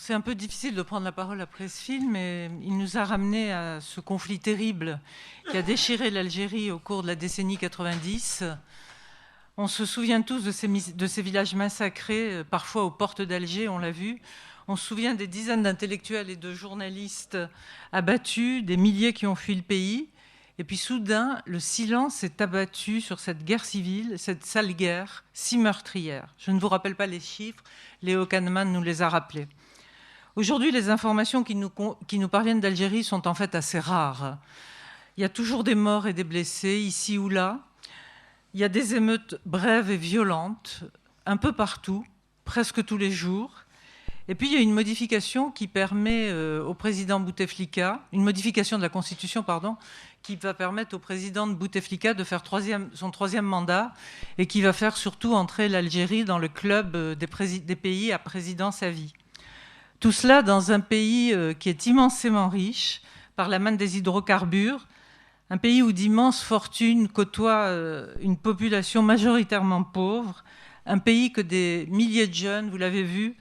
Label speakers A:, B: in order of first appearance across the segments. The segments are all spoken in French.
A: C'est un peu difficile de prendre la parole après ce film, mais il nous a ramené à ce conflit terrible qui a déchiré l'Algérie au cours de la décennie 90. On se souvient tous de ces villages massacrés, parfois aux portes d'Alger, on l'a vu. On se souvient des dizaines d'intellectuels et de journalistes abattus, des milliers qui ont fui le pays. Et puis soudain, le silence est abattu sur cette guerre civile, cette sale guerre si meurtrière. Je ne vous rappelle pas les chiffres, Léo Kahneman nous les a rappelés. Aujourd'hui, les informations qui nous parviennent d'Algérie sont en fait assez rares. Il y a toujours des morts et des blessés, ici ou là. Il y a des émeutes brèves et violentes, un peu partout, presque tous les jours. Et puis, il y a une modification qui permet au président Bouteflika, une modification de la Constitution, pardon, qui va permettre au président de Bouteflika de faire son troisième mandat et qui va faire surtout entrer l'Algérie dans le club des pays à présidence à vie. Tout cela dans un pays qui est immensément riche par la manne des hydrocarbures, un pays où d'immenses fortunes côtoient une population majoritairement pauvre, un pays que des milliers de jeunes, vous l'avez vu,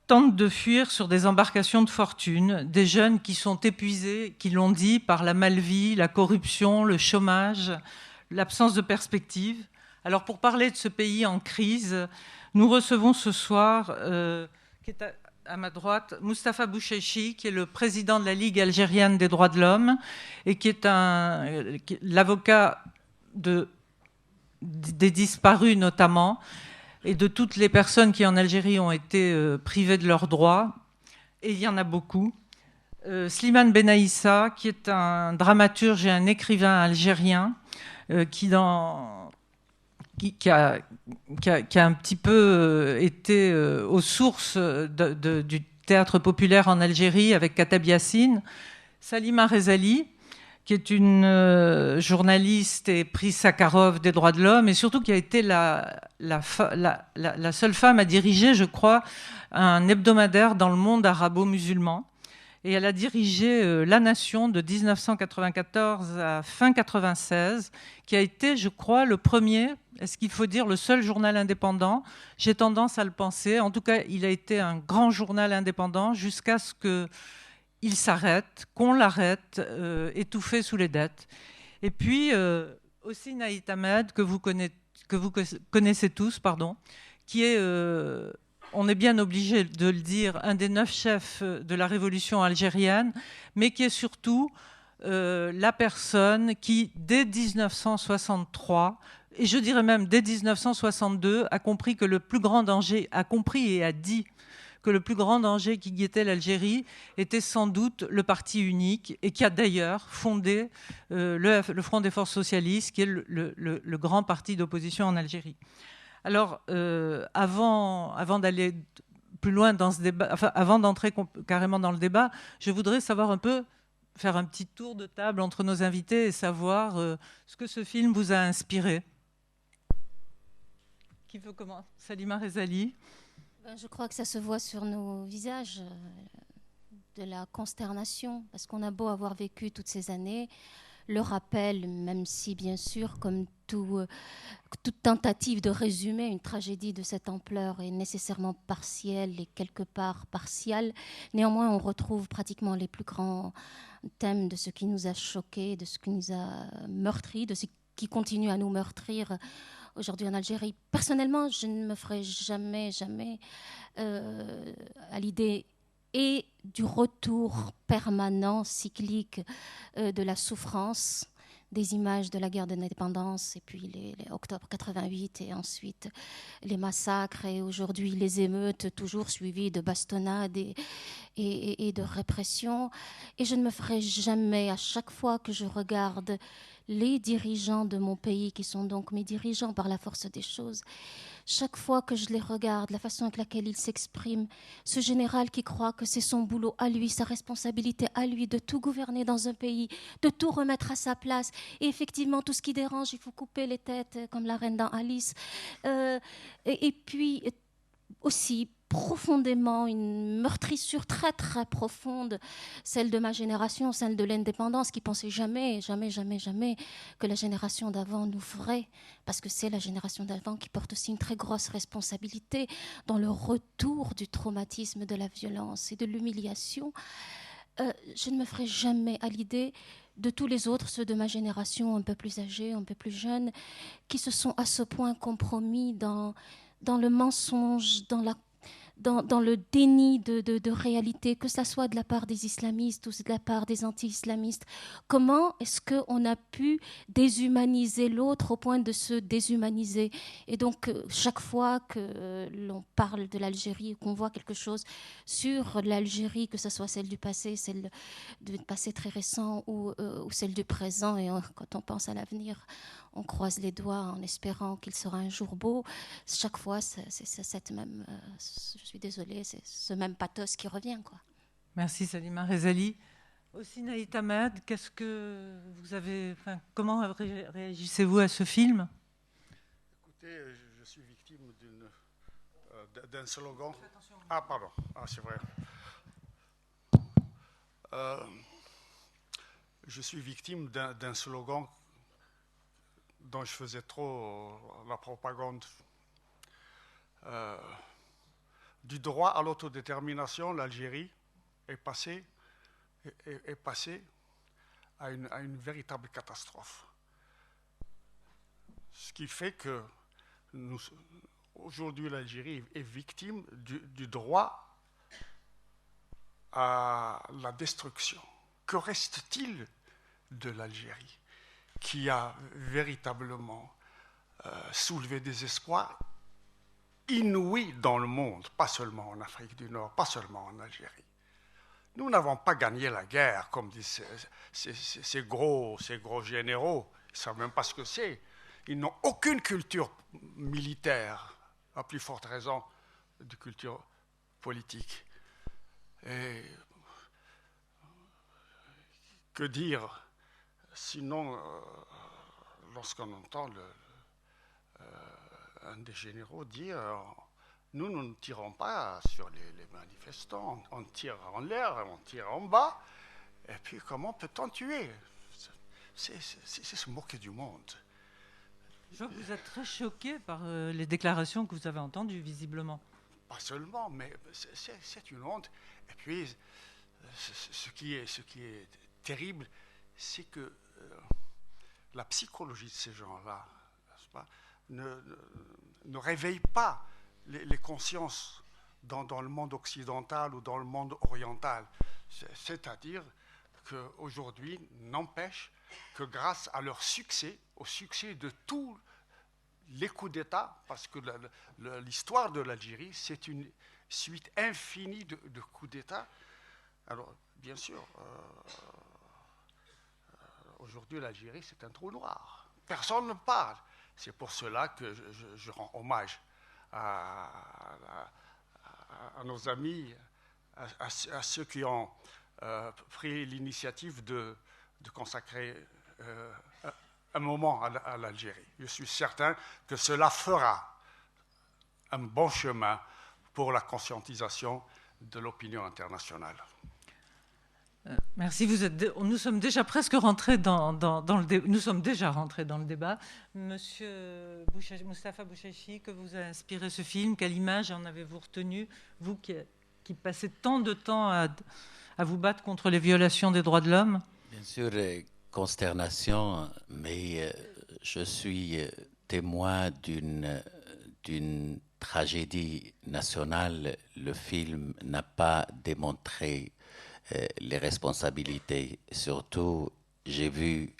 A: tentent de fuir sur des embarcations de fortune, des jeunes qui sont épuisés, qui l'ont dit, par la malvie, la corruption, le chômage, l'absence de perspective. Alors pour parler de ce pays en crise, nous recevons ce soir, qui est à ma droite, Moustapha Bouchechi, qui est le président de la Ligue algérienne des droits de l'homme et qui est l'avocat des disparus notamment, et de toutes les personnes qui en Algérie ont été privées de leurs droits, et il y en a beaucoup. Slimane Benaïssa, qui est un dramaturge et un écrivain algérien, qui a un petit peu été aux sources du théâtre populaire en Algérie avec Kateb Yassine. Salima Rezali, qui est une journaliste et prix Sakharov des droits de l'homme, et surtout qui a été la seule femme à diriger, je crois, un hebdomadaire dans le monde arabo-musulman. Et elle a dirigé La Nation de 1994 à fin 1996, qui a été, je crois, le premier, est-ce qu'il faut dire le seul journal indépendant? J'ai tendance à le penser. En tout cas, il a été un grand journal indépendant jusqu'à ce qu'il s'arrête, qu'on l'arrête, étouffé sous les dettes. Et puis, aussi Naït Ahmed, que vous connaissez tous, pardon, qui est... on est bien obligé de le dire, un des 9 chefs de la révolution algérienne, mais qui est surtout la personne qui, dès 1963, et je dirais même dès 1962, a compris que le plus grand danger, a compris et a dit que le plus grand danger qui guettait l'Algérie était sans doute le parti unique, et qui a d'ailleurs fondé le Front des forces socialistes, qui est le grand parti d'opposition en Algérie. Alors, avant d'aller plus loin dans ce débat, enfin, avant d'entrer carrément dans le débat, je voudrais savoir un peu, faire un petit tour de table entre nos invités et savoir ce que ce film vous a inspiré. Qui veut commencer? Salima Rezali.
B: Je crois que ça se voit sur nos visages, de la consternation, parce qu'on a beau avoir vécu toutes ces années, le rappel, même si bien sûr, comme toute tentative de résumer une tragédie de cette ampleur est nécessairement partielle et quelque part partiale, néanmoins on retrouve pratiquement les plus grands thèmes de ce qui nous a choqués, de ce qui nous a meurtris, de ce qui continue à nous meurtrir aujourd'hui en Algérie. Personnellement, je ne me ferai jamais à l'idée et du retour permanent, cyclique de la souffrance, des images de la guerre d'indépendance, et puis les octobre 88, et ensuite les massacres, et aujourd'hui les émeutes, toujours suivies de bastonnades et de répression. Et je ne me ferai jamais, à chaque fois que je regarde les dirigeants de mon pays, qui sont donc mes dirigeants par la force des choses, chaque fois que je les regarde, la façon avec laquelle ils s'expriment, ce général qui croit que c'est son boulot à lui, sa responsabilité à lui de tout gouverner dans un pays, de tout remettre à sa place, et effectivement tout ce qui dérange, il faut couper les têtes comme la reine dans Alice, et puis aussi profondément, une meurtrissure très très profonde, celle de ma génération, celle de l'indépendance, qui pensait jamais, jamais, jamais, jamais que la génération d'avant nous ferait, parce que c'est la génération d'avant qui porte aussi une très grosse responsabilité dans le retour du traumatisme, de la violence et de l'humiliation. Je ne me ferai jamais à l'idée de tous les autres, ceux de ma génération un peu plus âgés, un peu plus jeunes, qui se sont à ce point compromis dans le mensonge, dans le déni de réalité, que ce soit de la part des islamistes ou de la part des anti-islamistes. Comment est-ce qu'on a pu déshumaniser l'autre au point de se déshumaniser? Et donc, chaque fois que l'on parle de l'Algérie, qu'on voit quelque chose sur l'Algérie, que ce soit celle du passé, celle du passé très récent ou celle du présent, et quand on pense à l'avenir, on croise les doigts en espérant qu'il sera un jour beau. Chaque fois, c'est cette même, je suis désolée, c'est ce même pathos qui revient, quoi.
A: Merci Salima Rezali. Aussi Naït Ahmed, qu'est-ce que vous avez, comment réagissez-vous à ce film?
C: Écoutez, je suis victime d'un slogan. Ah, pardon, c'est vrai. Je suis victime d'un slogan dont je faisais trop la propagande. Du droit à l'autodétermination, l'Algérie est passée à une véritable catastrophe. Ce qui fait que aujourd'hui l'Algérie est victime du droit à la destruction. Que reste-t-il de l'Algérie qui a véritablement soulevé des espoirs inouïs dans le monde, pas seulement en Afrique du Nord, pas seulement en Algérie. Nous n'avons pas gagné la guerre, comme disent ces gros généraux. Ils ne savent même pas ce que c'est. Ils n'ont aucune culture militaire, à plus forte raison de culture politique. Et que dire sinon, lorsqu'on entend un des généraux dire nous ne tirons pas sur les manifestants, on tire en l'air, on tire en bas, et puis comment peut-on tuer? C'est se moquer du monde.
A: Je vois que vous êtes très choqué par les déclarations que vous avez entendues, visiblement.
C: Pas seulement, mais c'est une honte. Et puis, ce qui est terrible, c'est que la psychologie de ces gens-là, n'est-ce pas, ne réveille pas les consciences dans le monde occidental ou dans le monde oriental. C'est-à-dire qu'aujourd'hui, n'empêche que grâce à leur succès, au succès de tous les coups d'État, parce que l'histoire de l'Algérie, c'est une suite infinie de coups d'État. Alors, bien sûr, aujourd'hui, l'Algérie, c'est un trou noir. Personne ne parle. C'est pour cela que je rends hommage à nos amis, à ceux qui ont pris l'initiative de consacrer un moment à l'Algérie. Je suis certain que cela fera un bon chemin pour la conscientisation de l'opinion internationale.
A: Merci. Nous sommes déjà presque rentrés dans le débat. Monsieur Moustapha Bouchachi, que vous a inspiré ce film? Quelle image en avez-vous retenu, vous qui passez tant de temps à vous battre contre les violations des droits de l'homme?
D: Bien sûr, consternation, mais je suis témoin d'une tragédie nationale. Le film n'a pas démontré les responsabilités. Surtout, j'ai vu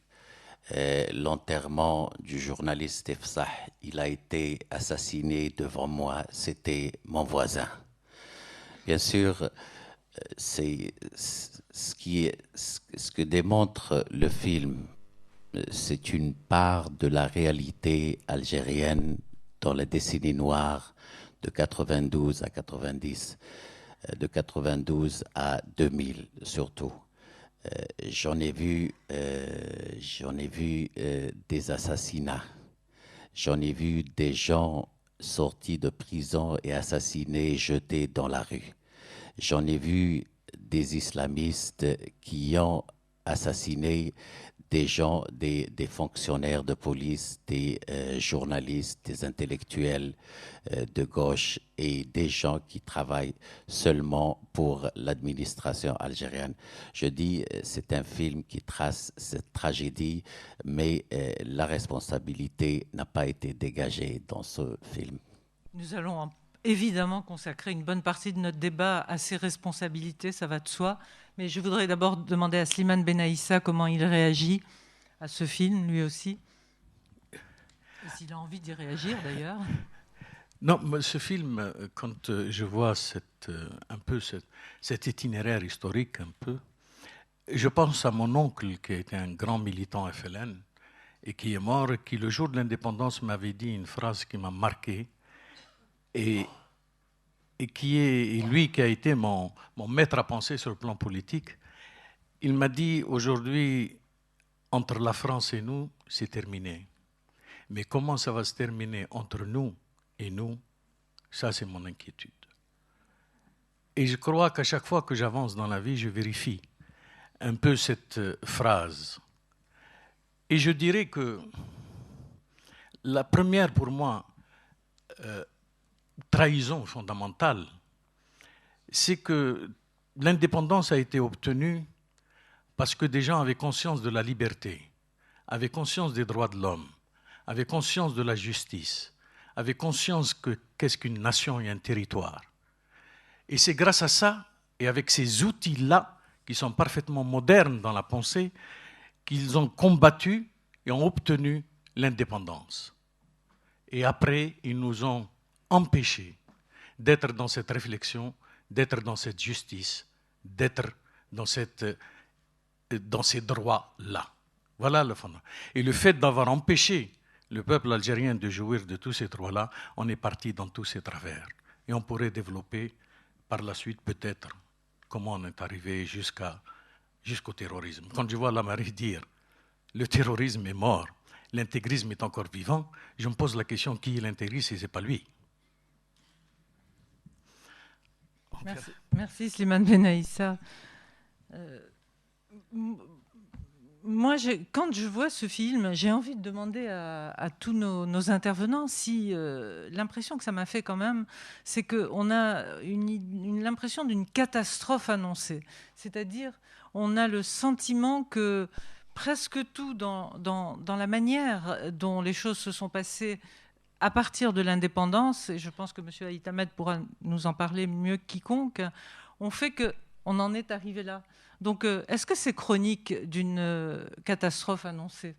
D: l'enterrement du journaliste Efsah. Il a été assassiné devant moi. C'était mon voisin. Bien sûr, c'est ce que démontre le film. C'est une part de la réalité algérienne dans la décennie noire de 92 à 90. De 92 à 2000 surtout. J'en ai vu des assassinats. J'en ai vu des gens sortis de prison et assassinés, jetés dans la rue. J'en ai vu des islamistes qui ont assassiné des gens, des fonctionnaires de police, des journalistes, des intellectuels de gauche et des gens qui travaillent seulement pour l'administration algérienne. Je dis, c'est un film qui trace cette tragédie, mais la responsabilité n'a pas été dégagée dans ce film.
A: Nous allons évidemment consacrer une bonne partie de notre débat à ces responsabilités, ça va de soi. Mais je voudrais d'abord demander à Slimane Benaïssa comment il réagit à ce film, lui aussi. Et s'il a envie d'y réagir, d'ailleurs.
E: Non, ce film, quand je vois cet itinéraire historique un peu, je pense à mon oncle qui était un grand militant FLN et qui est mort, et qui le jour de l'indépendance m'avait dit une phrase qui m'a marqué et qui est lui qui a été mon maître à penser sur le plan politique. Il m'a dit, aujourd'hui, entre la France et nous, c'est terminé. Mais comment ça va se terminer entre nous et nous, ça c'est mon inquiétude. Et je crois qu'à chaque fois que j'avance dans la vie, je vérifie un peu cette phrase. Et je dirais que la première pour moi trahison fondamentale, c'est que l'indépendance a été obtenue parce que des gens avaient conscience de la liberté, avaient conscience des droits de l'homme, avaient conscience de la justice, avaient conscience que qu'est-ce qu'une nation et un territoire. Et c'est grâce à ça, et avec ces outils-là, qui sont parfaitement modernes dans la pensée, qu'ils ont combattu et ont obtenu l'indépendance. Et après, ils nous ont empêchés d'être dans cette réflexion, d'être dans cette justice, d'être dans ces droits-là. Voilà le fondement. Et le fait d'avoir empêché le peuple algérien de jouir de tous ces droits-là, on est parti dans tous ces travers. Et on pourrait développer par la suite peut-être comment on est arrivé jusqu'au terrorisme. Quand je vois Lamari dire « le terrorisme est mort, l'intégrisme est encore vivant », je me pose la question qui est l'intégriste et ce n'est pas lui.
A: Merci Slimane Benaïssa. Moi, quand je vois ce film, j'ai envie de demander à tous nos intervenants si l'impression que ça m'a fait quand même, c'est qu'on a l'impression d'une catastrophe annoncée. C'est-à-dire, on a le sentiment que presque tout dans la manière dont les choses se sont passées à partir de l'indépendance, et je pense que M. Aït Ahmed pourra nous en parler mieux que quiconque, on fait qu'on en est arrivé là. Donc, est-ce que c'est chronique d'une catastrophe annoncée ?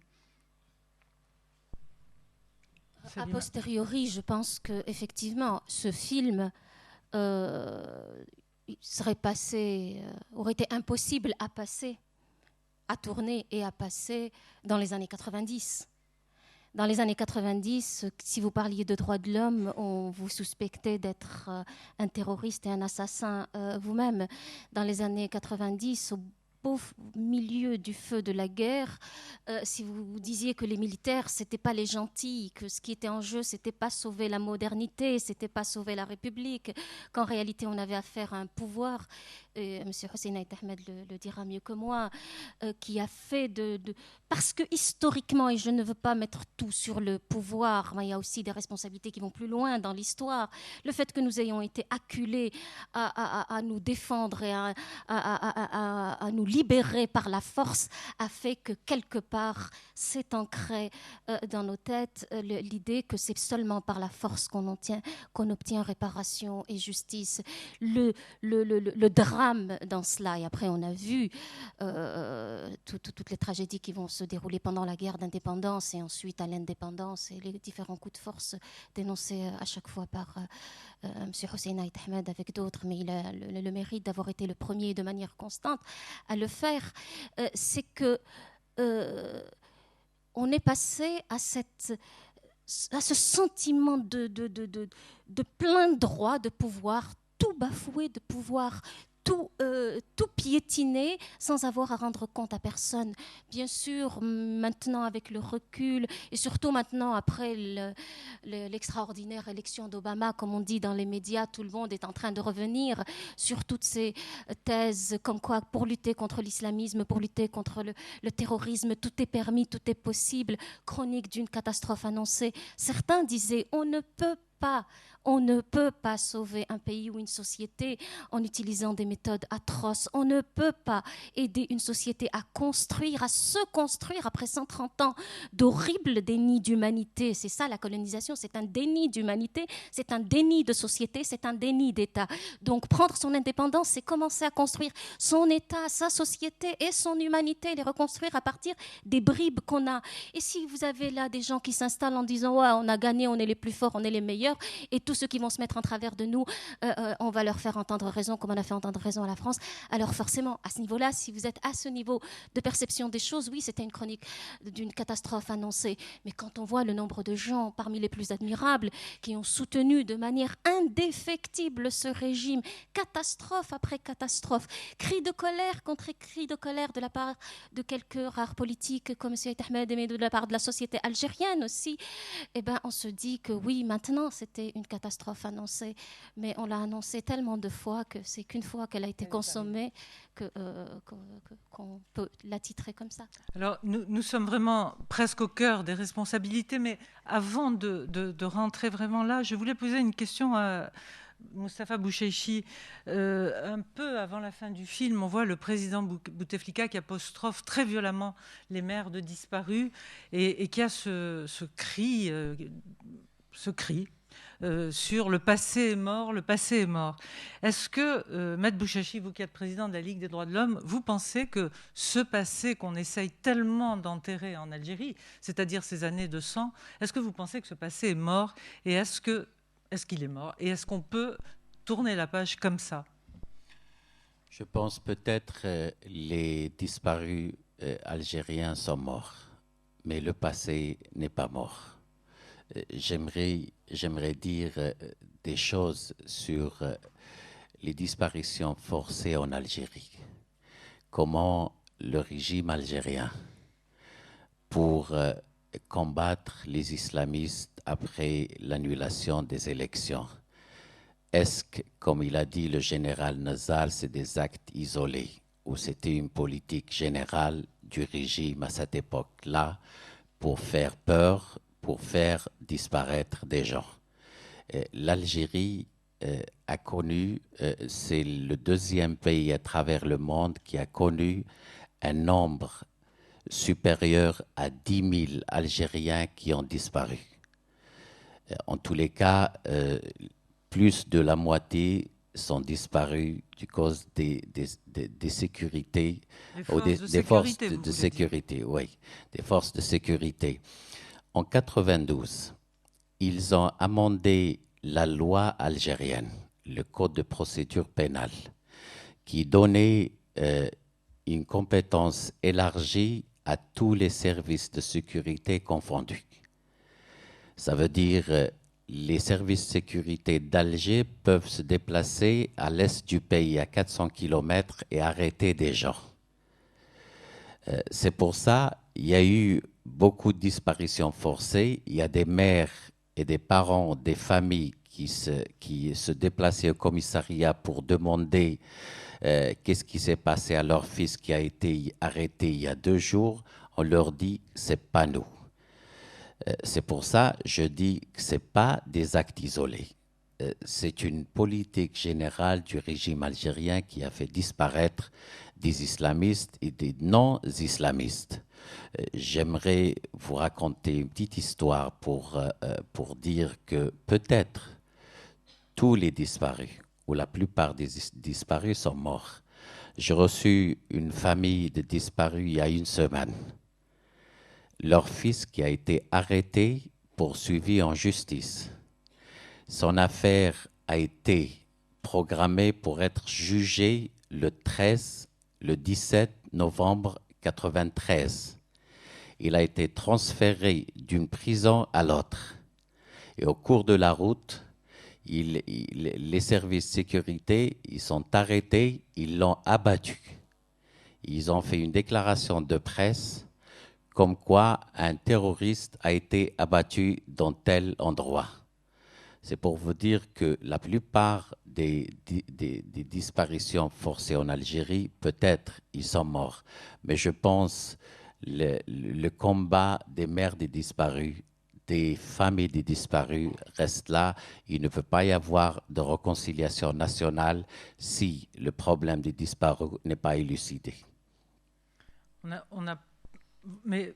B: A posteriori, je pense qu'effectivement, ce film aurait été impossible à passer, à tourner et à passer dans les années 90. Dans les années 90, si vous parliez de droits de l'homme, on vous suspectait d'être un terroriste et un assassin vous-même. Dans les années 90, au beau milieu du feu de la guerre, si vous disiez que les militaires, c'était pas les gentils, que ce qui était en jeu, c'était pas sauver la modernité, c'était pas sauver la République, qu'en réalité, on avait affaire à un pouvoir, M. Hossein Aït Ahmed le dira mieux que moi, qui a fait parce que historiquement, et je ne veux pas mettre tout sur le pouvoir, mais il y a aussi des responsabilités qui vont plus loin dans l'histoire, le fait que nous ayons été acculés à nous défendre et à nous libérer par la force a fait que quelque part s'est ancré dans nos têtes l'idée que c'est seulement par la force qu'on obtient réparation et justice. Le drame dans cela, et après on a vu toutes les tragédies qui vont se dérouler pendant la guerre d'indépendance et ensuite à l'indépendance et les différents coups de force dénoncés à chaque fois par M. Hossein Aït Ahmed avec d'autres, mais il a le mérite d'avoir été le premier de manière constante à le faire, c'est que on est passé à ce sentiment de plein droit, de pouvoir tout bafouer, de pouvoir tout piétiner sans avoir à rendre compte à personne. Bien sûr, maintenant avec le recul et surtout maintenant après l'extraordinaire élection d'Obama, comme on dit dans les médias, tout le monde est en train de revenir sur toutes ces thèses comme quoi pour lutter contre l'islamisme, pour lutter contre le terrorisme, tout est permis, tout est possible, chronique d'une catastrophe annoncée. Certains disaient on ne peut pas sauver un pays ou une société en utilisant des méthodes atroces. On ne peut pas aider une société à se construire après 130 ans d'horribles dénis d'humanité. C'est ça la colonisation, c'est un déni d'humanité, c'est un déni de société, c'est un déni d'État. Donc prendre son indépendance, c'est commencer à construire son État, sa société et son humanité, les reconstruire à partir des bribes qu'on a. Et si vous avez là des gens qui s'installent en disant ouais, on a gagné, on est les plus forts, on est les meilleurs, et tous ceux qui vont se mettre en travers de nous, on va leur faire entendre raison comme on a fait entendre raison à la France. Alors forcément, à ce niveau-là, si vous êtes à ce niveau de perception des choses, oui, c'était une chronique d'une catastrophe annoncée. Mais quand on voit le nombre de gens parmi les plus admirables qui ont soutenu de manière indéfectible ce régime, catastrophe après catastrophe, cri de colère contre cri de colère de la part de quelques rares politiques comme M. Ahmed, mais de la part de la société algérienne aussi, eh ben, on se dit que oui, maintenant, c'était une catastrophe annoncée, mais on l'a annoncée tellement de fois que c'est qu'une fois qu'elle a été consommée qu'on peut la titrer comme ça.
A: Alors, nous sommes vraiment presque au cœur des responsabilités, mais avant de rentrer vraiment là, je voulais poser une question à Moustapha Boucheïchi. Un peu avant la fin du film, on voit le président Bouteflika qui apostrophe très violemment les mères de disparus et qui a ce cri sur le passé est mort, le passé est mort. Est-ce que, Maître Boucheïchi, vous qui êtes président de la Ligue des droits de l'homme, vous pensez que ce passé qu'on essaye tellement d'enterrer en Algérie, c'est-à-dire ces années de sang, est-ce que vous pensez que ce passé est mort et est-ce qu'il est mort et est-ce qu'on peut tourner la page comme ça?
D: Je pense peut-être les disparus algériens sont morts, mais le passé n'est pas mort. J'aimerais dire des choses sur les disparitions forcées en Algérie. Comment le régime algérien, pour combattre les islamistes après l'annulation des élections, est-ce que, comme il a dit le général Nazal, c'est des actes isolés ou c'était une politique générale du régime à cette époque-là pour faire peur, pour faire disparaître des gens? L'Algérie a connu, c'est le deuxième pays à travers le monde qui a connu un nombre supérieur à 10 000 Algériens qui ont disparu. En tous les cas, plus de la moitié sont disparus du cause des sécurités, des forces de sécurité, oui, des forces de sécurité. En 92, ils ont amendé la loi algérienne, le code de procédure pénale, qui donnait une compétence élargie à tous les services de sécurité confondus. Ça veut dire les services de sécurité d'Alger peuvent se déplacer à l'est du pays, à 400 km, et arrêter des gens. C'est pour ça qu'il y a eu beaucoup de disparitions forcées. Il y a des mères et des parents, des familles qui se déplaçaient au commissariat pour demander qu'est-ce qui s'est passé à leur fils qui a été arrêté il y a 2 jours. On leur dit c'est pas nous. C'est pour ça que je dis que ce n'est pas des actes isolés. C'est une politique générale du régime algérien qui a fait disparaître des islamistes et des non-islamistes. J'aimerais vous raconter une petite histoire pour dire que peut-être tous les disparus, ou la plupart des disparus sont morts. J'ai reçu une famille de disparus il y a 1 semaine. Leur fils qui a été arrêté, poursuivi en justice. Son affaire a été programmée pour être jugée le 17 novembre 1993. Il a été transféré d'une prison à l'autre. Et au cours de la route, les services de sécurité, ils sont arrêtés, ils l'ont abattu. Ils ont fait une déclaration de presse comme quoi un terroriste a été abattu dans tel endroit. C'est pour vous dire que la plupart des disparitions forcées en Algérie, peut-être ils sont morts, mais je pense le combat des mères des disparus, des familles des disparus reste là. Il ne peut pas y avoir de réconciliation nationale si le problème des disparus n'est pas élucidé.
A: Mais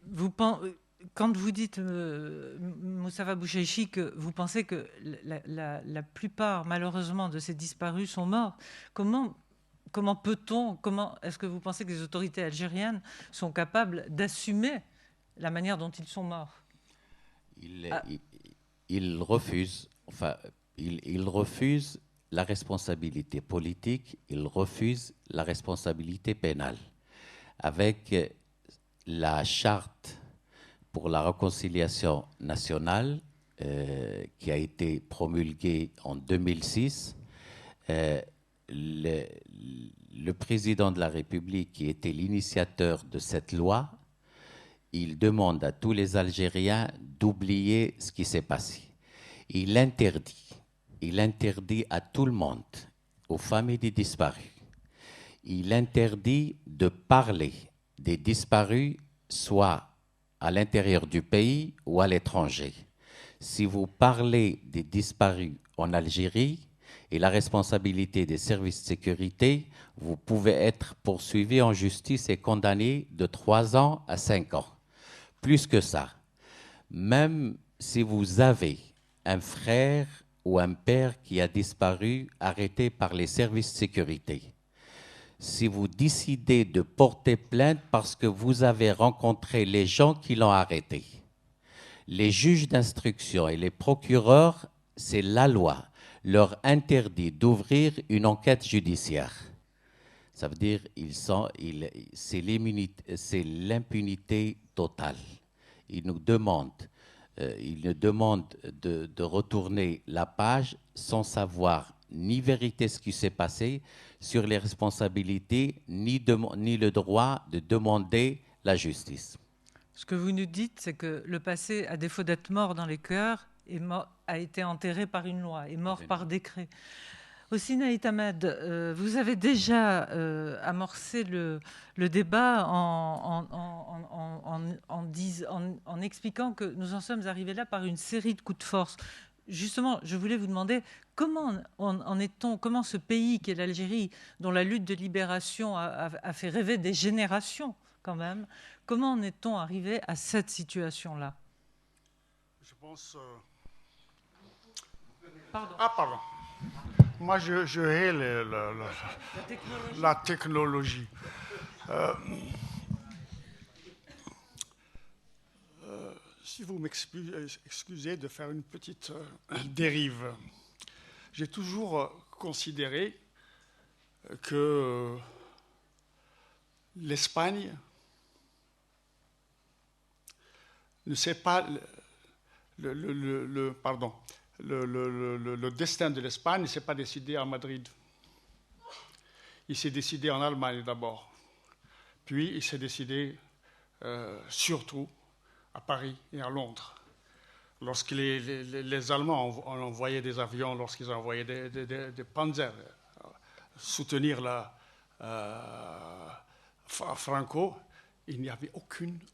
A: quand vous dites, Moussafa Bouchechi, que vous pensez que la plupart, malheureusement, de ces disparus sont morts, comment est-ce que vous pensez que les autorités algériennes sont capables d'assumer la manière dont ils sont morts?
D: Ils refusent la responsabilité politique, ils refusent la responsabilité pénale. Avec la charte pour la réconciliation nationale qui a été promulguée en 2006, le président de la République, qui était l'initiateur de cette loi, il demande à tous les Algériens d'oublier ce qui s'est passé. Il interdit à tout le monde, aux familles des disparus, il interdit de parler des disparus, soit à l'intérieur du pays ou à l'étranger. Si vous parlez des disparus en Algérie et la responsabilité des services de sécurité, vous pouvez être poursuivi en justice et condamné de 3 ans à 5 ans. Plus que ça, même si vous avez un frère ou un père qui a disparu, arrêté par les services de sécurité, si vous décidez de porter plainte parce que vous avez rencontré les gens qui l'ont arrêté, les juges d'instruction et les procureurs, c'est la loi, leur interdit d'ouvrir une enquête judiciaire. Ça veut dire c'est l'impunité totale. Ils nous demandent de retourner la page sans savoir ni vérité ce qui s'est passé sur les responsabilités, ni le droit de demander la justice.
A: Ce que vous nous dites, c'est que le passé, à défaut d'être mort dans les cœurs, a été enterré par une loi, est mort par décret. Aussi, Naït Ahmed, vous avez déjà amorcé le débat en expliquant que nous en sommes arrivés là par une série de coups de force. Justement, je voulais vous demander comment ce pays qui est l'Algérie, dont la lutte de libération a fait rêver des générations quand même, comment en est-on arrivé à cette situation-là?
C: Je pense...
A: Pardon.
C: Ah, pardon. Moi, je hais la technologie. Si vous m'excusez de faire une petite dérive, j'ai toujours considéré que l'Espagne ne sait pas le destin de l'Espagne ne s'est pas décidé à Madrid. Il s'est décidé en Allemagne d'abord. Puis il s'est décidé surtout à Paris et à Londres. Lorsque les Allemands ont envoyé des avions, lorsqu'ils ont envoyé des panzers soutenir Franco, il n'y avait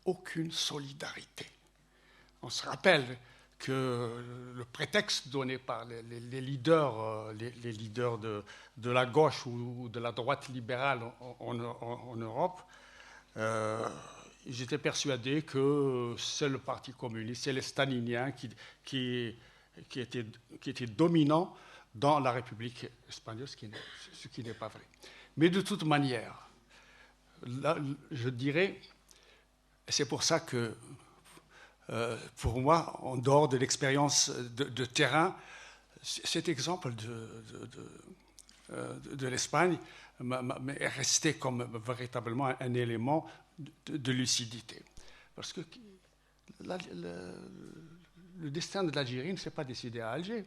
C: aucune solidarité. On se rappelle que le prétexte donné par les leaders de la gauche ou de la droite libérale en Europe, ils étaient persuadés que c'est le Parti communiste, c'est les staliniens qui étaient dominants dans la République espagnole, ce qui n'est pas vrai. Mais de toute manière, là, je dirais, c'est pour ça que pour moi, en dehors de l'expérience de terrain, cet exemple de l'Espagne est resté comme véritablement un élément de lucidité. Parce que le destin de l'Algérie ne s'est pas décidé à Alger.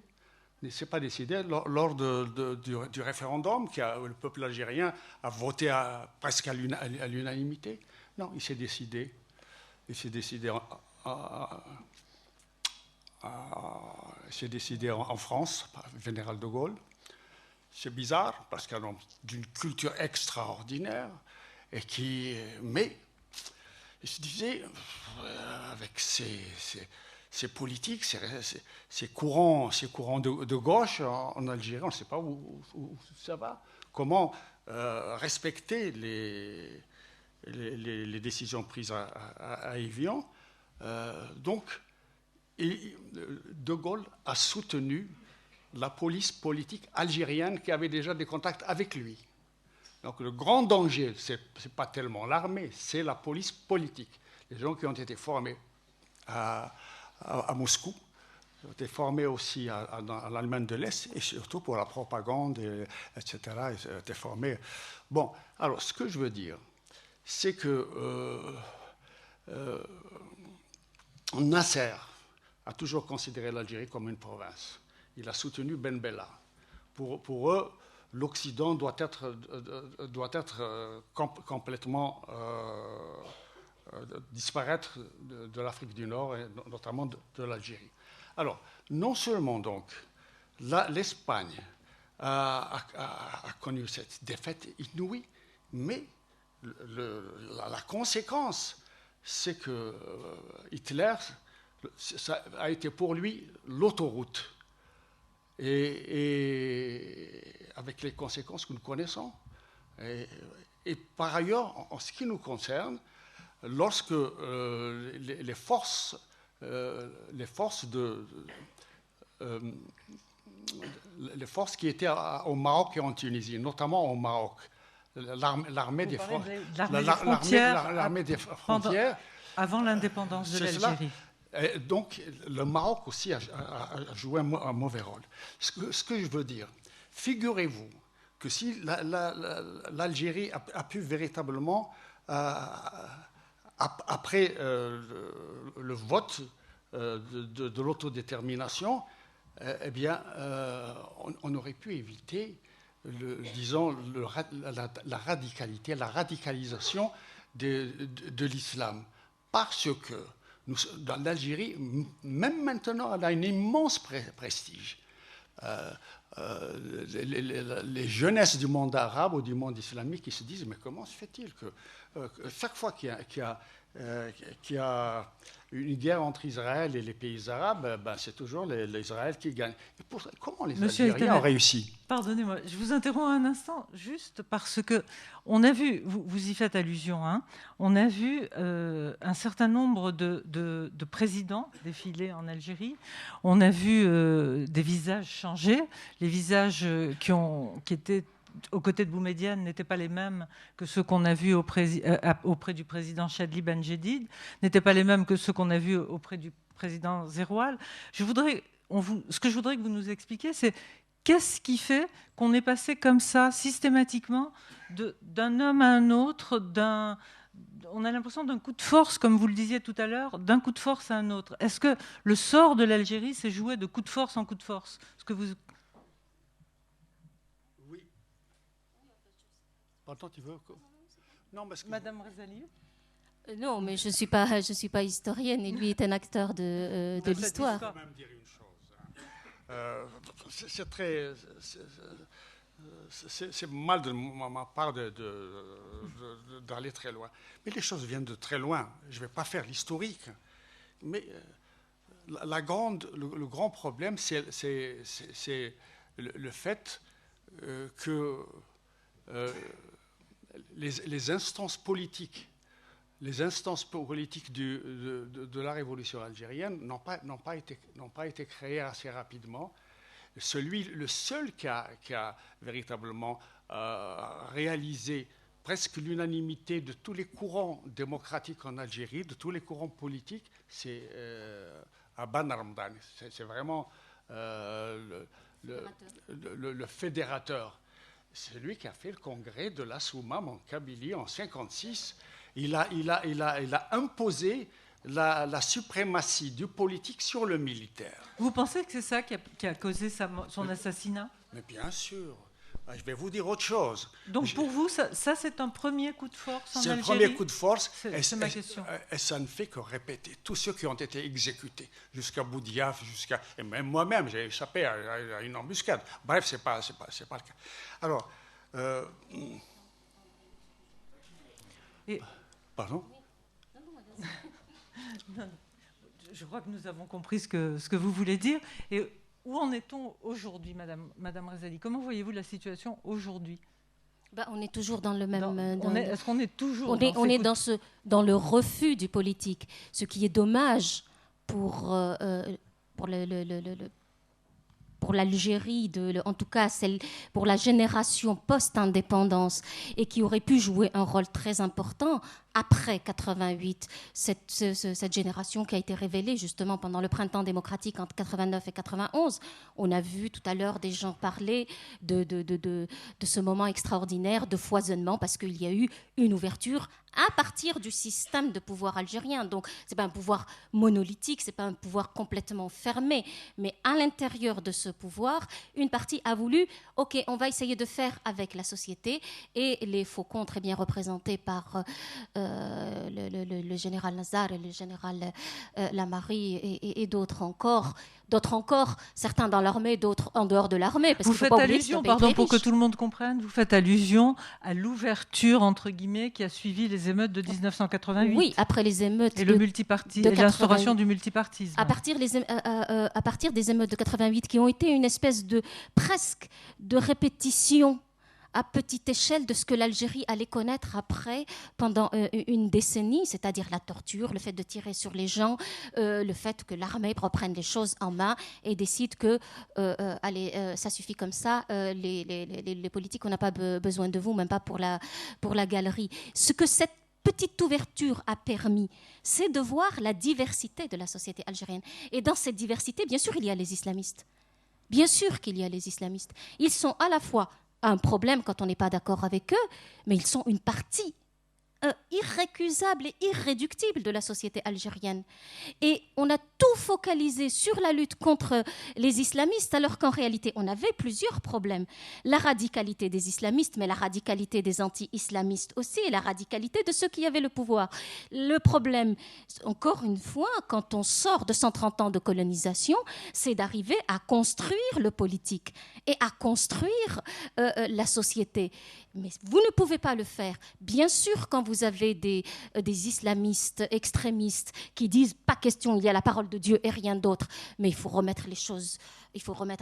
C: ne s'est pas décidé lors du référendum le peuple algérien a voté presque à l'unanimité. Non, il s'est décidé. Il s'est décidé en France, par le général de Gaulle. C'est bizarre, parce qu'il est d'une culture extraordinaire, mais il se disait, avec ses politiques, ses courants de gauche en Algérie, on ne sait pas où ça va, comment respecter les décisions prises à Évian. Donc, De Gaulle a soutenu la police politique algérienne qui avait déjà des contacts avec lui. Donc le grand danger, ce n'est pas tellement l'armée, c'est la police politique. Les gens qui ont été formés à Moscou, ont été formés aussi à l'Allemagne de l'Est, et surtout pour la propagande, etc. Ils ont été formés. Bon, alors ce que je veux dire, c'est que Nasser a toujours considéré l'Algérie comme une province. Il a soutenu Ben Bella. Pour eux, l'Occident doit être complètement disparaître de l'Afrique du Nord et notamment de l'Algérie. Alors, non seulement donc l'Espagne a connu cette défaite inouïe, mais la conséquence, c'est que Hitler, ça a été pour lui l'autoroute. Et avec les conséquences que nous connaissons. Et par ailleurs, en ce qui nous concerne, lorsque les forces qui étaient au Maroc et en Tunisie, notamment au Maroc, l'armée des frontières,
A: avant l'indépendance de l'Algérie.
C: Donc, le Maroc aussi a joué un mauvais rôle. Ce que je veux dire, figurez-vous que si l'Algérie a pu véritablement, après le vote de l'autodétermination, eh bien, on aurait pu éviter, la radicalisation de l'islam. Parce que dans l'Algérie, même maintenant, elle a un immense prestige. Les jeunesses du monde arabe ou du monde islamique qui se disent, mais comment se fait-il que chaque fois qu'il y a une guerre entre Israël et les pays arabes, c'est toujours l'Israël qui gagne. Comment les Algériens ont réussi?
A: Pardonnez-moi, je vous interromps un instant, juste parce que on a vu, vous y faites allusion, hein, on a vu un certain nombre de présidents défiler en Algérie. On a vu des visages changer, les visages qui étaient aux côtés de Boumedienne n'étaient pas les mêmes que ceux qu'on a vus auprès du président Chadli Benjedid, n'étaient pas les mêmes que ceux qu'on a vus auprès du président Zeroual. Ce que je voudrais que vous nous expliquiez, c'est qu'est-ce qui fait qu'on est passé comme ça, systématiquement, d'un homme à un autre, on a l'impression d'un coup de force, comme vous le disiez tout à l'heure, d'un coup de force à un autre. Est-ce que le sort de l'Algérie s'est joué de coup de force en coup de force?
C: Pardon, tu veux? Non, parce que...
A: Madame Rezali?
B: Non, mais je ne suis pas historienne, et lui est un acteur de l'histoire.
C: Je peux même dire une chose. C'est mal de ma part d'aller très loin. Mais les choses viennent de très loin. Je ne vais pas faire l'historique. Mais le grand problème, c'est le fait que les instances politiques de la révolution algérienne n'ont pas été créées assez rapidement. Le seul qui a véritablement réalisé presque l'unanimité de tous les courants démocratiques en Algérie, de tous les courants politiques, c'est Aban Ramdani. C'est vraiment le fédérateur. C'est lui qui a fait le congrès de la Soumam en Kabylie en 1956. Il a imposé la suprématie du politique sur le militaire.
A: Vous pensez que c'est ça qui a causé son assassinat?
C: Mais bien sûr. Je vais vous dire autre chose.
A: Donc pour vous, ça c'est un premier coup de force en Algérie?
C: C'est un premier coup de force.
A: C'est ma question.
C: Et ça ne fait que répéter. Tous ceux qui ont été exécutés, jusqu'à Boudiaf, et même moi-même, j'ai échappé à une embuscade. Bref, c'est pas le cas. Alors, pardon?
A: Je crois que nous avons compris ce que vous voulez dire. Et où en est-on aujourd'hui, Madame Rezali? Comment voyez-vous la situation aujourd'hui?
B: On est toujours dans le même...
A: Est-ce qu'on est toujours...
B: On est dans le refus du politique, ce qui est dommage pour l'Algérie, en tout cas pour la génération post-indépendance, et qui aurait pu jouer un rôle très important après 88, cette génération qui a été révélée justement pendant le printemps démocratique entre 89 et 91. On a vu tout à l'heure des gens parler de ce moment extraordinaire de foisonnement, parce qu'il y a eu une ouverture à partir du système de pouvoir algérien. Donc, ce n'est pas un pouvoir monolithique, ce n'est pas un pouvoir complètement fermé, mais à l'intérieur de ce pouvoir, une partie a voulu, OK, on va essayer de faire avec la société, et les faucons très bien représentés par le général Nazar et le général Lamari et d'autres encore, certains dans l'armée, d'autres en dehors de l'armée.
A: Vous faites allusion, pardon, pour que tout le monde comprenne, vous faites allusion à l'ouverture, entre guillemets, qui a suivi les émeutes de 1988.
B: Oui, après les émeutes
A: et l'instauration du multipartisme.
B: À partir des émeutes de 88, qui ont été une espèce de presque de répétition à petite échelle de ce que l'Algérie allait connaître après, pendant une décennie, c'est-à-dire la torture, le fait de tirer sur les gens, le fait que l'armée reprenne les choses en main et décide que ça suffit comme ça, les politiques, on n'a pas besoin de vous, même pas pour la galerie. Ce que cette petite ouverture a permis, c'est de voir la diversité de la société algérienne. Et dans cette diversité, bien sûr, il y a les islamistes. Bien sûr qu'il y a les islamistes. Ils sont à la fois un problème quand on n'est pas d'accord avec eux, mais ils sont une partie irrécusable et irréductible de la société algérienne. Et on a tout focalisé sur la lutte contre les islamistes, alors qu'en réalité, on avait plusieurs problèmes. La radicalité des islamistes, mais la radicalité des anti-islamistes aussi, et la radicalité de ceux qui avaient le pouvoir. Le problème, encore une fois, quand on sort de 130 ans de colonisation, c'est d'arriver à construire le politique et à construire la société. Mais vous ne pouvez pas le faire. Bien sûr, quand vous avez des islamistes extrémistes qui disent « pas question, il y a la parole de Dieu et rien d'autre », mais il faut remettre les choses,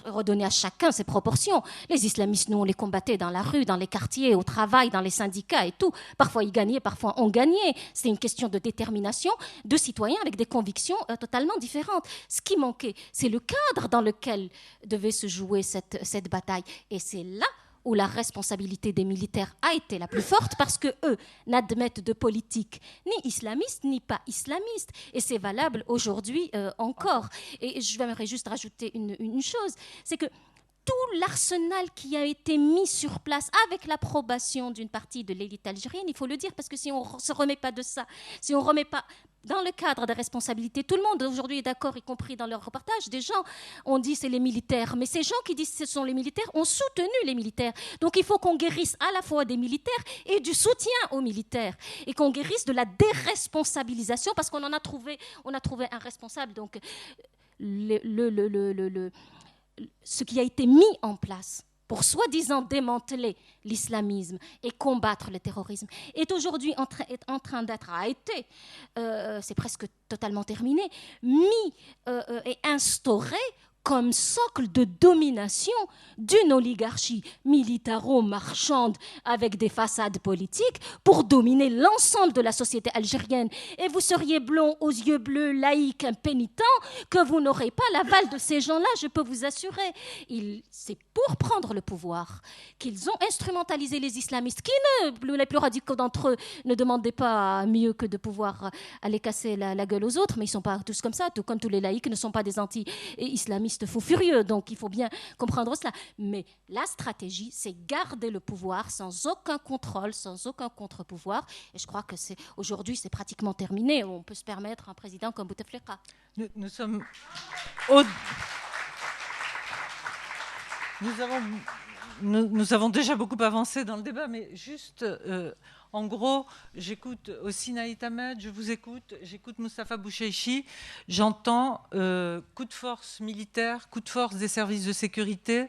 B: redonner à chacun ses proportions. Les islamistes, nous, on les combattait dans la rue, dans les quartiers, au travail, dans les syndicats et tout. Parfois, ils gagnaient, parfois, on gagnait. C'est une question de détermination de citoyens avec des convictions totalement différentes. Ce qui manquait, c'est le cadre dans lequel devait se jouer cette bataille. Et c'est là où la responsabilité des militaires a été la plus forte, parce qu'eux n'admettent de politique ni islamiste ni pas islamiste. Et c'est valable aujourd'hui encore. Et j'aimerais juste rajouter une chose, c'est que tout l'arsenal qui a été mis sur place avec l'approbation d'une partie de l'élite algérienne, il faut le dire, parce que si on ne se remet pas de ça, si on ne remet pas dans le cadre des responsabilités, tout le monde aujourd'hui est d'accord, y compris dans leur reportage, des gens ont dit c'est les militaires, mais ces gens qui disent ce sont les militaires ont soutenu les militaires. Donc il faut qu'on guérisse à la fois des militaires et du soutien aux militaires, et qu'on guérisse de la déresponsabilisation, parce qu'on a trouvé un responsable. Donc ce qui a été mis en place pour soi-disant démanteler l'islamisme et combattre le terrorisme est aujourd'hui en train d'être, c'est presque totalement terminé, mis et instauré comme socle de domination d'une oligarchie militaro-marchande avec des façades politiques pour dominer l'ensemble de la société algérienne. Et vous seriez blond, aux yeux bleus, laïque, impénitent, que vous n'aurez pas l'aval de ces gens-là, je peux vous assurer. C'est pour prendre le pouvoir, qu'ils ont instrumentalisé les islamistes, qui, les plus radicaux d'entre eux, ne demandaient pas mieux que de pouvoir aller casser la gueule aux autres, mais ils ne sont pas tous comme ça, tout comme tous les laïcs ne sont pas des anti-islamistes fous furieux, donc il faut bien comprendre cela. Mais la stratégie, c'est garder le pouvoir sans aucun contrôle, sans aucun contre-pouvoir, et je crois que aujourd'hui, c'est pratiquement terminé. On peut se permettre un président comme Bouteflika.
A: Nous sommes Nous avons déjà beaucoup avancé dans le débat, mais juste, en gros, j'écoute aussi Naït Ahmed, je vous écoute, j'écoute Moustapha Boucheïchi, j'entends coup de force militaire, coup de force des services de sécurité.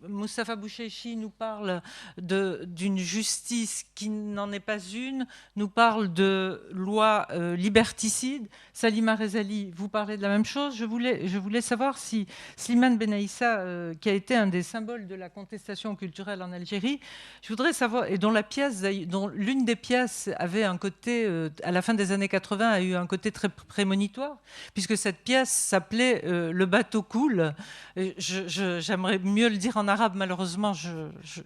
A: Moustapha Boucheïchi nous parle d'une justice qui n'en est pas une, nous parle de loi liberticide. Salima Rezali, vous parlez de la même chose. Je voulais savoir si Slimane Benaïssa, qui a été un des symboles de la contestation culturelle en Algérie, je voudrais savoir, et dont l'une des pièces avait un côté, à la fin des années 80, a eu un côté très prémonitoire, puisque cette pièce s'appelait Le bateau coule. J'aimerais mieux le dire en arabe, malheureusement,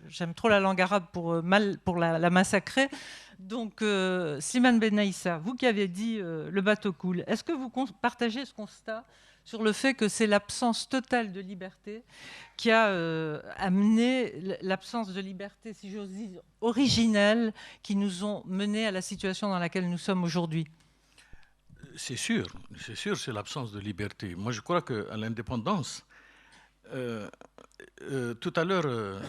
A: j'aime trop la langue arabe pour la massacrer. Donc, Slimane Benaïssa, vous qui avez dit le bateau coule, est-ce que vous partagez ce constat sur le fait que c'est l'absence totale de liberté qui a amené l'absence de liberté, si j'ose dire, originelle, qui nous ont menés à la situation dans laquelle nous sommes aujourd'hui?
E: C'est sûr, c'est l'absence de liberté. Moi, je crois qu'à l'indépendance, tout à l'heure,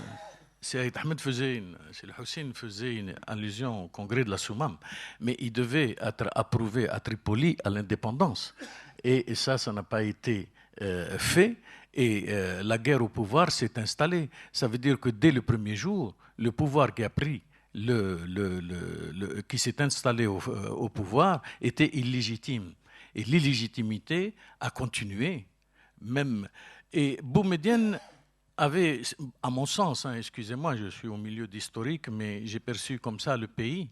E: Saïd Ahmed Hussein faisait une allusion au congrès de la Soumam, mais il devait être approuvé à Tripoli à l'indépendance. Et ça n'a pas été fait. Et la guerre au pouvoir s'est installée. Ça veut dire que dès le premier jour, le pouvoir qui a pris qui s'est installé au pouvoir était illégitime. Et l'illégitimité a continué. Et Boumedienne avait, à mon sens, excusez-moi, je suis au milieu d'historique, mais j'ai perçu comme ça le pays.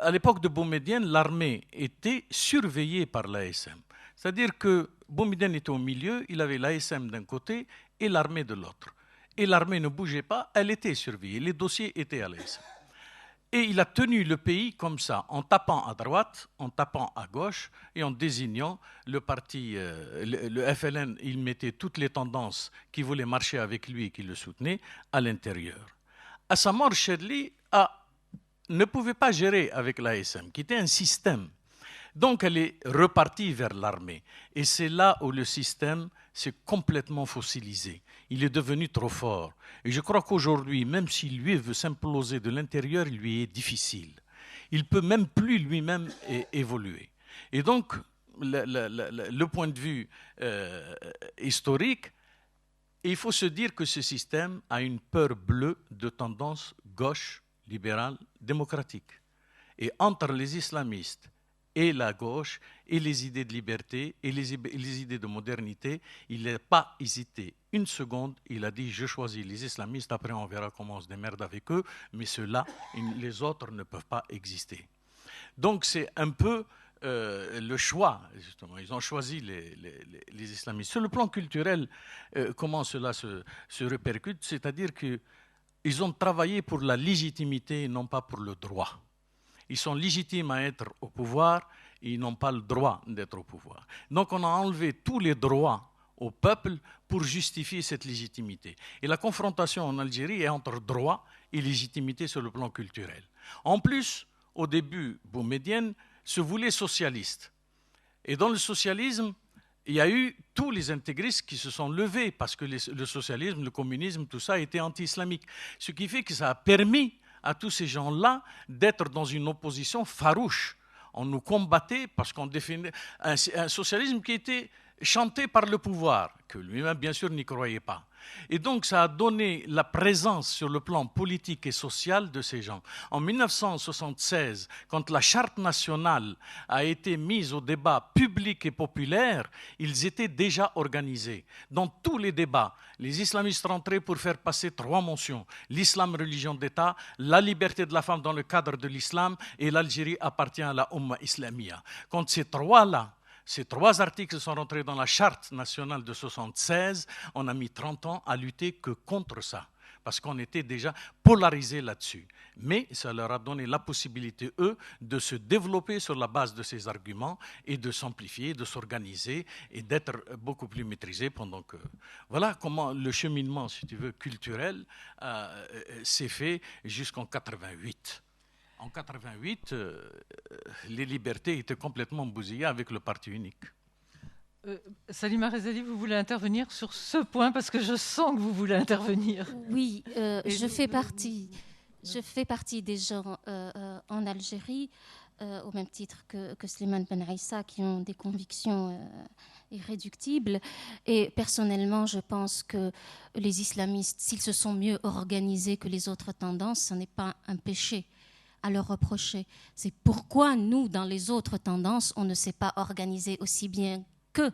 E: À l'époque de Boumedienne, l'armée était surveillée par l'ASM. C'est-à-dire que Boumedienne était au milieu, il avait l'ASM d'un côté et l'armée de l'autre. Et l'armée ne bougeait pas, elle était surveillée, les dossiers étaient à l'ASM. Et il a tenu le pays comme ça, en tapant à droite, en tapant à gauche et en désignant le parti, le FLN, il mettait toutes les tendances qui voulaient marcher avec lui et qui le soutenaient à l'intérieur. À sa mort, Chedli ne pouvait pas gérer avec l'ASM, qui était un système. Donc elle est repartie vers l'armée. Et c'est là où le système s'est complètement fossilisé. Il est devenu trop fort. Et je crois qu'aujourd'hui, même si lui veut s'imploser de l'intérieur, il lui est difficile. Il ne peut même plus lui-même évoluer. Et donc, le point de vue historique, il faut se dire que ce système a une peur bleue de tendance gauche, libérale, démocratique. Et entre les islamistes et la gauche, et les idées de liberté, et les idées de modernité, il n'a pas hésité une seconde, il a dit « je choisis les islamistes, après on verra comment on se démerde avec eux, mais ceux-là, les autres ne peuvent pas exister ». Donc c'est un peu le choix, justement. Ils ont choisi les islamistes. Sur le plan culturel, comment cela se répercute, c'est-à-dire qu'ils ont travaillé pour la légitimité et non pas pour le droit. Ils sont légitimes à être au pouvoir, ils n'ont pas le droit d'être au pouvoir. Donc on a enlevé tous les droits au peuple pour justifier cette légitimité. Et la confrontation en Algérie est entre droit et légitimité sur le plan culturel. En plus, au début, Boumedienne se voulait socialiste. Et dans le socialisme, il y a eu tous les intégristes qui se sont levés parce que le socialisme, le communisme, tout ça était anti-islamique. Ce qui fait que ça a permis à tous ces gens-là d'être dans une opposition farouche. On nous combattait parce qu'on défendait un socialisme qui était chanté par le pouvoir, que lui-même, bien sûr, n'y croyait pas. Et donc, ça a donné la présence sur le plan politique et social de ces gens. En 1976, quand la charte nationale a été mise au débat public et populaire, ils étaient déjà organisés. Dans tous les débats, les islamistes rentraient pour faire passer 3 mentions. L'islam, religion d'État, la liberté de la femme dans le cadre de l'islam et l'Algérie appartient à la Ummah Islamia. Quand ces 3-là Ces 3 articles sont rentrés dans la Charte nationale de 1976. On a mis 30 ans à lutter que contre ça, parce qu'on était déjà polarisés là-dessus. Mais ça leur a donné la possibilité, eux, de se développer sur la base de ces arguments et de s'amplifier, de s'organiser et d'être beaucoup plus maîtrisés pendant que... Voilà comment le cheminement, si tu veux, culturel s'est fait jusqu'en 88. En 88, les libertés étaient complètement bousillées avec le parti unique.
A: Salima Rezali, vous voulez intervenir sur ce point parce que je sens que vous voulez intervenir.
B: Oui, je fais partie des gens en Algérie, au même titre que Slimane Ben Aissa, qui ont des convictions irréductibles. Et personnellement, je pense que les islamistes, s'ils se sont mieux organisés que les autres tendances, ce n'est pas un péché à leur reprocher. C'est pourquoi nous, dans les autres tendances, on ne s'est pas organisé aussi bien qu'eux.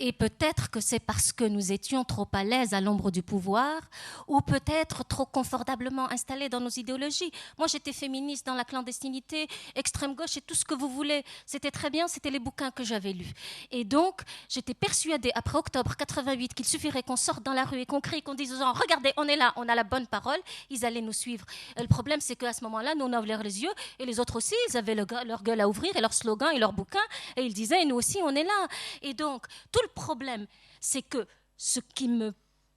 B: Et peut-être que c'est parce que nous étions trop à l'aise à l'ombre du pouvoir ou peut-être trop confortablement installés dans nos idéologies. Moi, j'étais féministe dans la clandestinité, extrême gauche et tout ce que vous voulez. C'était très bien, c'était les bouquins que j'avais lus. Et donc, j'étais persuadée, après octobre 88, qu'il suffirait qu'on sorte dans la rue et qu'on crie, qu'on dise aux gens « Regardez, on est là, on a la bonne parole », ils allaient nous suivre. Et le problème, c'est qu'à ce moment-là, nous, on a ouvert les yeux et les autres aussi, ils avaient leur gueule à ouvrir et leur slogan et leurs bouquins et ils disaient « Nous aussi, on est là ». Et donc, tout le problème, c'est que ce qui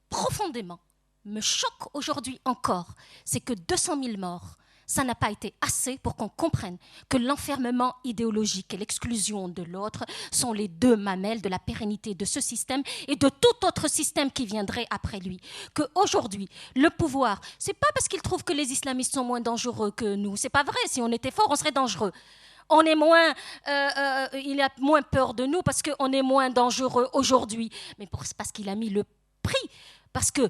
B: profondément me choque aujourd'hui encore, c'est que 200 000 morts, ça n'a pas été assez pour qu'on comprenne que l'enfermement idéologique et l'exclusion de l'autre sont les 2 mamelles de la pérennité de ce système et de tout autre système qui viendrait après lui. Qu'aujourd'hui, le pouvoir, c'est pas parce qu'il trouve que les islamistes sont moins dangereux que nous. C'est pas vrai. Si on était fort, on serait dangereux. On est moins, il a moins peur de nous parce qu'on est moins dangereux aujourd'hui. Mais c'est parce qu'il a mis le prix. Parce que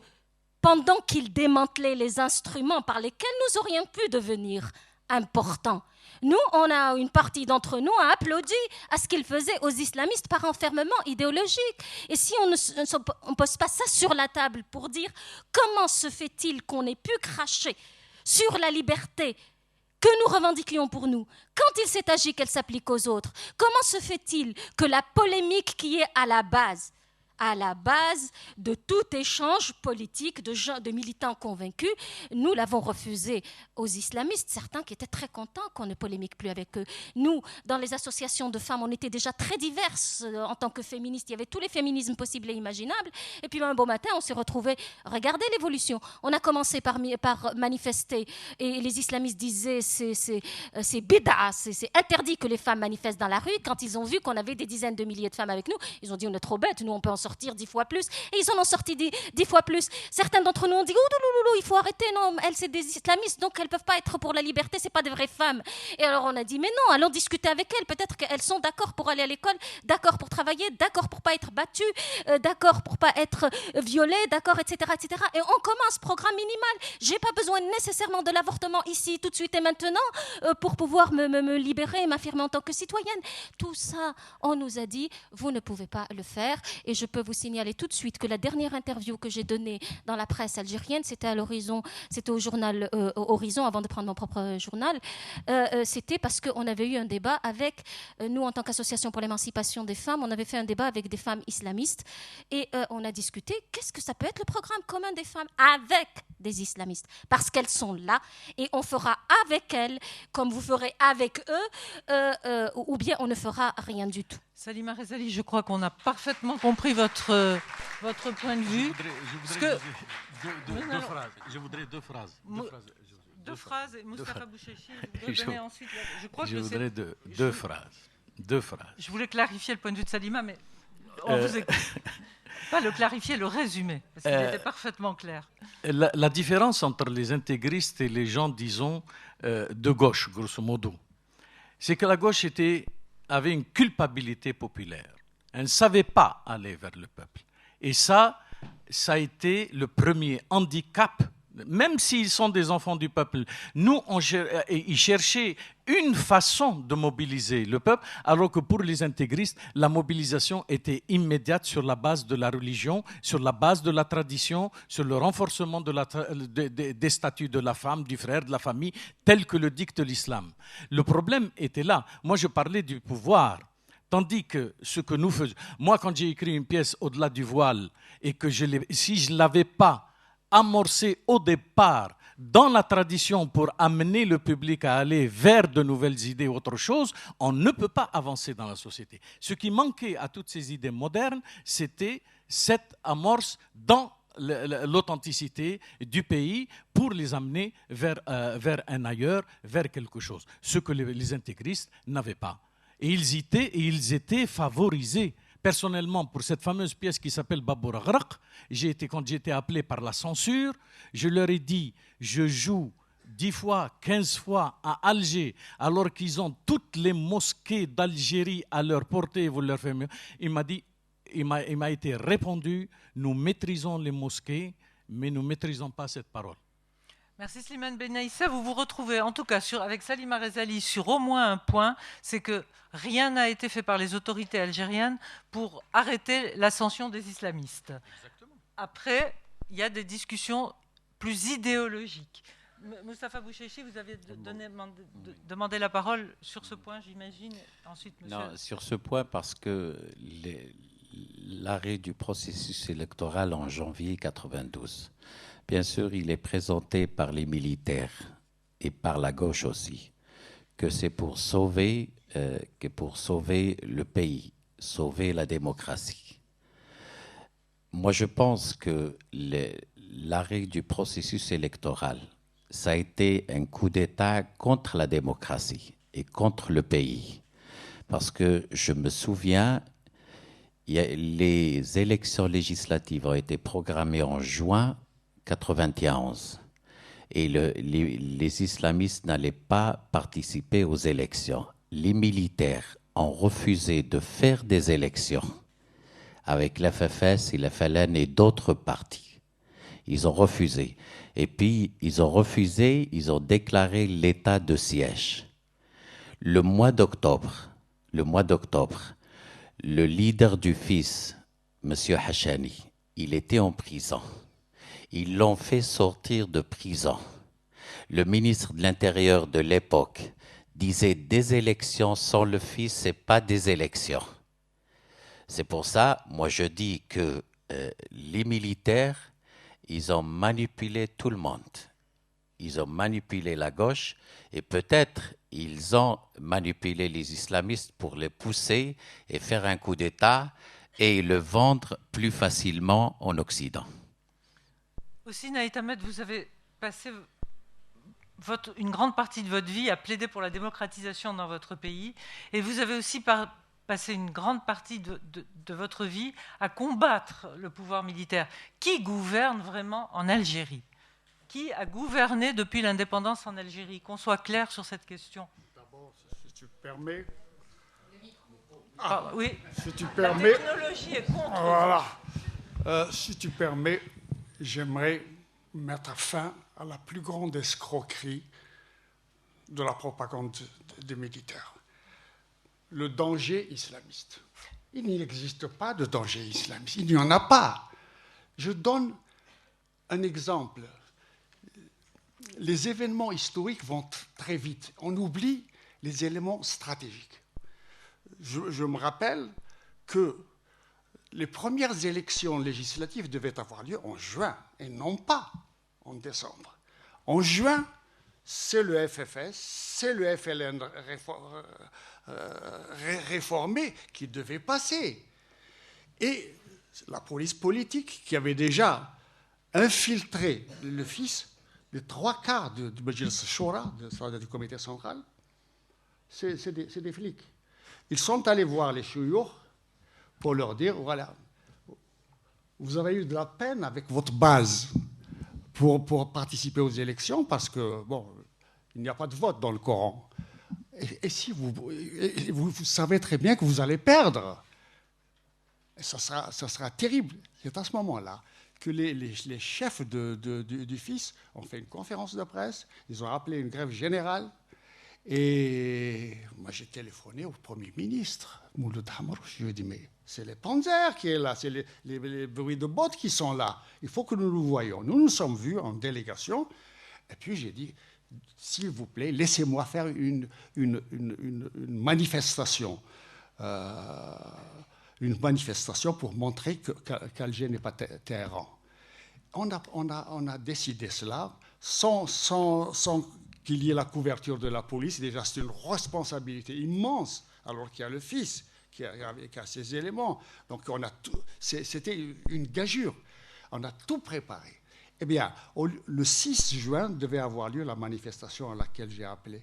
B: pendant qu'il démantelait les instruments par lesquels nous aurions pu devenir importants, nous, une partie d'entre nous a applaudi à ce qu'il faisait aux islamistes par enfermement idéologique. Et si on ne pose pas ça sur la table pour dire comment se fait-il qu'on ait pu cracher sur la liberté que nous revendiquions pour nous, quand il s'est agi qu'elle s'applique aux autres, comment se fait-il que la polémique qui est à la base de tout échange politique de militants convaincus, nous l'avons refusé aux islamistes, certains qui étaient très contents qu'on ne polémique plus avec eux. Nous, dans les associations de femmes, on était déjà très diverses en tant que féministes, il y avait tous les féminismes possibles et imaginables, et puis un beau matin, on s'est retrouvés, regardez l'évolution, on a commencé par manifester, et les islamistes disaient c'est bida, c'est interdit que les femmes manifestent dans la rue. Quand ils ont vu qu'on avait des dizaines de milliers de femmes avec nous, ils ont dit on est trop bêtes, nous on peut en sortir 10 fois plus, et ils en ont sorti 10 fois plus. Certains d'entre nous ont dit il faut arrêter, non, elles c'est des islamistes, donc elles peuvent pas être pour la liberté, c'est pas des vraies femmes. Et alors on a dit mais non, allons discuter avec elles, peut-être qu'elles sont d'accord pour aller à l'école, d'accord pour travailler, d'accord pour pas être battues, d'accord pour pas être violées, d'accord, etc., etc. Et on commence programme minimal. J'ai pas besoin nécessairement de l'avortement ici, tout de suite et maintenant, pour pouvoir me libérer et m'affirmer en tant que citoyenne. Tout ça, on nous a dit vous ne pouvez pas le faire. Et je peux vous signaler tout de suite que la dernière interview que j'ai donnée dans la presse algérienne, c'était au journal Horizon, avant de prendre mon propre journal, c'était parce qu'on avait eu un débat avec, nous en tant qu'association pour l'émancipation des femmes, on avait fait un débat avec des femmes islamistes et on a discuté, qu'est-ce que ça peut être le programme commun des femmes avec des islamistes, parce qu'elles sont là et on fera avec elles comme vous ferez avec eux, ou bien on ne fera rien du tout.
A: Salima Rezali, je crois qu'on a parfaitement compris votre point de vue.
E: Je voudrais deux phrases.
A: Deux phrases, et Moustapha Bouchechi, ensuite.
E: Je voudrais deux phrases.
A: Je voulais clarifier le point de vue de Salima, mais on vous écoute. Pas le clarifier, le résumer, parce qu'il était parfaitement clair.
E: La différence entre les intégristes et les gens, disons, de gauche, grosso modo, c'est que la gauche avait une culpabilité populaire. Elle ne savait pas aller vers le peuple. Et ça a été le premier handicap, même s'ils sont des enfants du peuple. Nous, ils cherchaient une façon de mobiliser le peuple, alors que pour les intégristes, la mobilisation était immédiate sur la base de la religion, sur la base de la tradition, sur le renforcement des statuts de la femme, du frère, de la famille, tel que le dicte l'islam. Le problème était là. Moi, je parlais du pouvoir. Tandis que ce que nous faisons... Moi, quand j'ai écrit une pièce au-delà du voile, et que si je ne l'avais pas amorcé au départ dans la tradition pour amener le public à aller vers de nouvelles idées ou autre chose, on ne peut pas avancer dans la société. Ce qui manquait à toutes ces idées modernes, c'était cette amorce dans l'authenticité du pays pour les amener vers un ailleurs, vers quelque chose. Ce que les intégristes n'avaient pas. Et ils étaient favorisés. Personnellement, pour cette fameuse pièce qui s'appelle Babour Aghraq, quand j'ai été appelé par la censure, je leur ai dit, je joue 10 fois, 15 fois à Alger, alors qu'ils ont toutes les mosquées d'Algérie à leur portée, vous leur faites mieux. Il m'a été répondu, nous maîtrisons les mosquées, mais nous ne maîtrisons pas cette parole.
A: Merci Slimane Benaïssa. Vous vous retrouvez en tout cas avec Salima Rezali sur au moins un point, c'est que rien n'a été fait par les autorités algériennes pour arrêter l'ascension des islamistes.
E: Exactement.
A: Après, il y a des discussions plus idéologiques. Moustapha Bouchechi, vous avez demandé la parole sur ce point, j'imagine. Ensuite, monsieur...
D: Non, sur ce point, parce que l'arrêt du processus électoral en janvier 1992, bien sûr, il est présenté par les militaires et par la gauche aussi, que c'est pour sauver le pays, sauver la démocratie. Moi, je pense que l'arrêt du processus électoral, ça a été un coup d'État contre la démocratie et contre le pays. Parce que je me souviens, les élections législatives ont été programmées en juin 1991 et les islamistes n'allaient pas participer aux élections. Les militaires ont refusé de faire des élections avec l'FFS et l'FLN et d'autres partis. Ils ont refusé. Et puis, ils ont déclaré l'état de siège. Le mois d'octobre, le leader du FIS, M. Hachani, il était en prison. Ils l'ont fait sortir de prison. Le ministre de l'Intérieur de l'époque disait des élections sans le FIS, ce n'est pas des élections. C'est pour ça, moi je dis que les militaires, ils ont manipulé tout le monde. Ils ont manipulé la gauche et peut-être ils ont manipulé les islamistes pour les pousser et faire un coup d'État et le vendre plus facilement en Occident.
A: Aussi, Naït Ahmed, vous avez passé une grande partie de votre vie à plaider pour la démocratisation dans votre pays et vous avez aussi passé une grande partie de votre vie à combattre le pouvoir militaire. Qui gouverne vraiment en Algérie ? Qui a gouverné depuis l'indépendance en Algérie? Qu'on soit clair sur cette question.
C: D'abord, si tu permets...
A: Oui,
C: si tu permets,
A: la technologie est contre.
C: Voilà. Si tu permets, j'aimerais mettre fin à la plus grande escroquerie de la propagande des militaires. Le danger islamiste. Il n'existe pas de danger islamiste. Il n'y en a pas. Je donne un exemple. Les événements historiques vont très vite. On oublie les éléments stratégiques. Je me rappelle que les premières élections législatives devaient avoir lieu en juin et non pas en décembre. En juin, c'est le FFS, c'est le FLN réformé qui devait passer. Et la police politique qui avait déjà infiltré le FIS, les 3/4 du Majlis Shura, du comité central, c'est des flics. Ils sont allés voir les chouyours pour leur dire, voilà, vous avez eu de la peine avec votre base pour participer aux élections parce que, bon, il n'y a pas de vote dans le Coran. Et si vous savez très bien que vous allez perdre, et ça sera terrible. C'est à ce moment-là que les chefs du FIS ont fait une conférence de presse, ils ont appelé une grève générale, et moi j'ai téléphoné au Premier ministre, Mouloud Hamrouche, je lui ai dit, mais c'est les Panzers qui est là, c'est les bruits de bottes qui sont là, il faut que nous nous voyions. Nous nous sommes vus en délégation, et puis j'ai dit, s'il vous plaît, laissez-moi faire une manifestation une manifestation pour montrer qu'Alger n'est pas Téhéran. On a décidé cela sans qu'il y ait la couverture de la police. Déjà, c'est une responsabilité immense, alors qu'il y a le fils qui a ses éléments. Donc, c'était une gageure. On a tout préparé. Eh bien, le 6 juin devait avoir lieu la manifestation à laquelle j'ai appelé.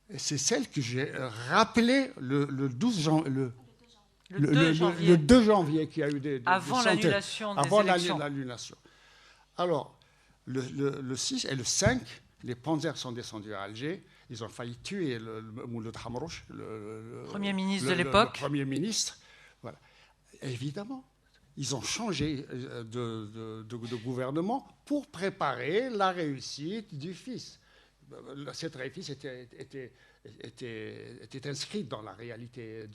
C: Et c'est celle que j'ai rappelée le 2 janvier, qui a eu des
A: avant l'annulation des élections.
C: L'annulation. Alors, le 6 et le 5, les panzers sont descendus à Alger. Ils ont failli tuer Mouloud Hamrouch, le
A: Premier ministre de l'époque.
C: Le Premier ministre. Voilà. Évidemment, ils ont changé de gouvernement pour préparer la réussite du fils. Cette réussite était inscrite dans la réalité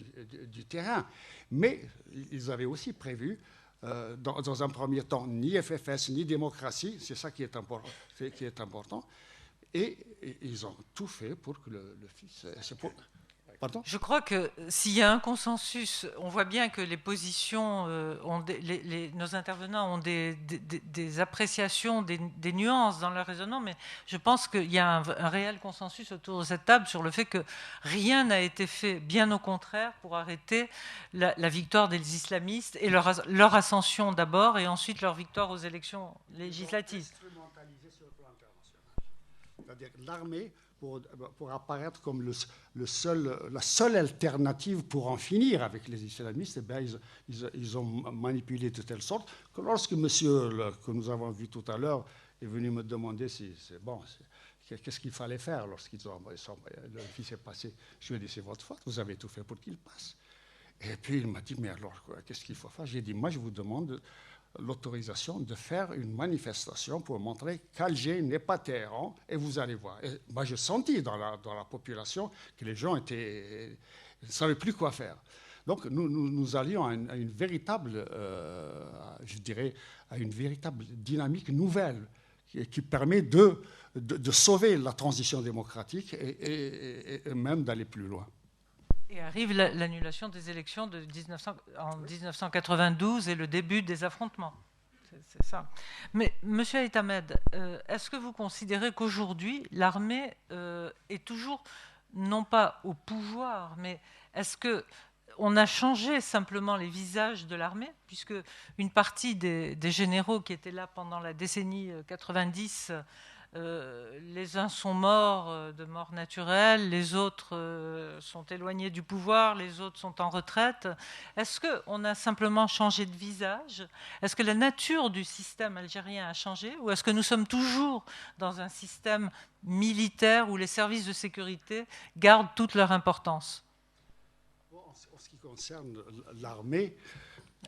C: du terrain. Mais ils avaient aussi prévu, dans un premier temps, ni FFS, ni démocratie. C'est ça qui est important. Et ils ont tout fait pour que le fils... Pardon ?
A: Je crois que s'il y a un consensus, on voit bien que les positions, nos intervenants ont des appréciations, des nuances dans leur raisonnement, mais je pense qu'il y a un réel consensus autour de cette table sur le fait que rien n'a été fait, bien au contraire, pour arrêter la victoire des islamistes et leur ascension d'abord et ensuite leur victoire aux élections législatives.
C: C'est-à-dire l'armée, pour apparaître comme la seule alternative pour en finir avec les islamistes, eh bien, ils ont manipulé de telle sorte que lorsque monsieur, que nous avons vu tout à l'heure, est venu me demander si c'est bon, qu'est-ce qu'il fallait faire lorsqu'ils ont le fils est passé. Je lui ai dit, c'est votre faute, vous avez tout fait pour qu'il passe. Et puis il m'a dit, mais alors, qu'est-ce qu'il faut faire? J'ai dit, moi je vous demande l'autorisation de faire une manifestation pour montrer qu'Alger n'est pas Téhéran, et vous allez voir. Et moi, j'ai senti dans la population que les gens ne savaient plus quoi faire. Donc, nous allions à une véritable, je dirais, à une véritable dynamique nouvelle qui permet de sauver la transition démocratique et même d'aller plus loin.
A: Et arrive l'annulation des élections en 1992 et le début des affrontements. C'est ça. Mais, monsieur Ait Ahmed, est-ce que vous considérez qu'aujourd'hui, l'armée est toujours, non pas au pouvoir, mais est-ce qu'on a changé simplement les visages de l'armée, puisque une partie des généraux qui étaient là pendant la décennie 90, les uns sont morts de mort naturelle, les autres sont éloignés du pouvoir, les autres sont en retraite. Est-ce qu'on a simplement changé de visage? Est-ce que la nature du système algérien a changé? Ou est-ce que nous sommes toujours dans un système militaire où les services de sécurité gardent toute leur importance?
C: En ce qui concerne l'armée...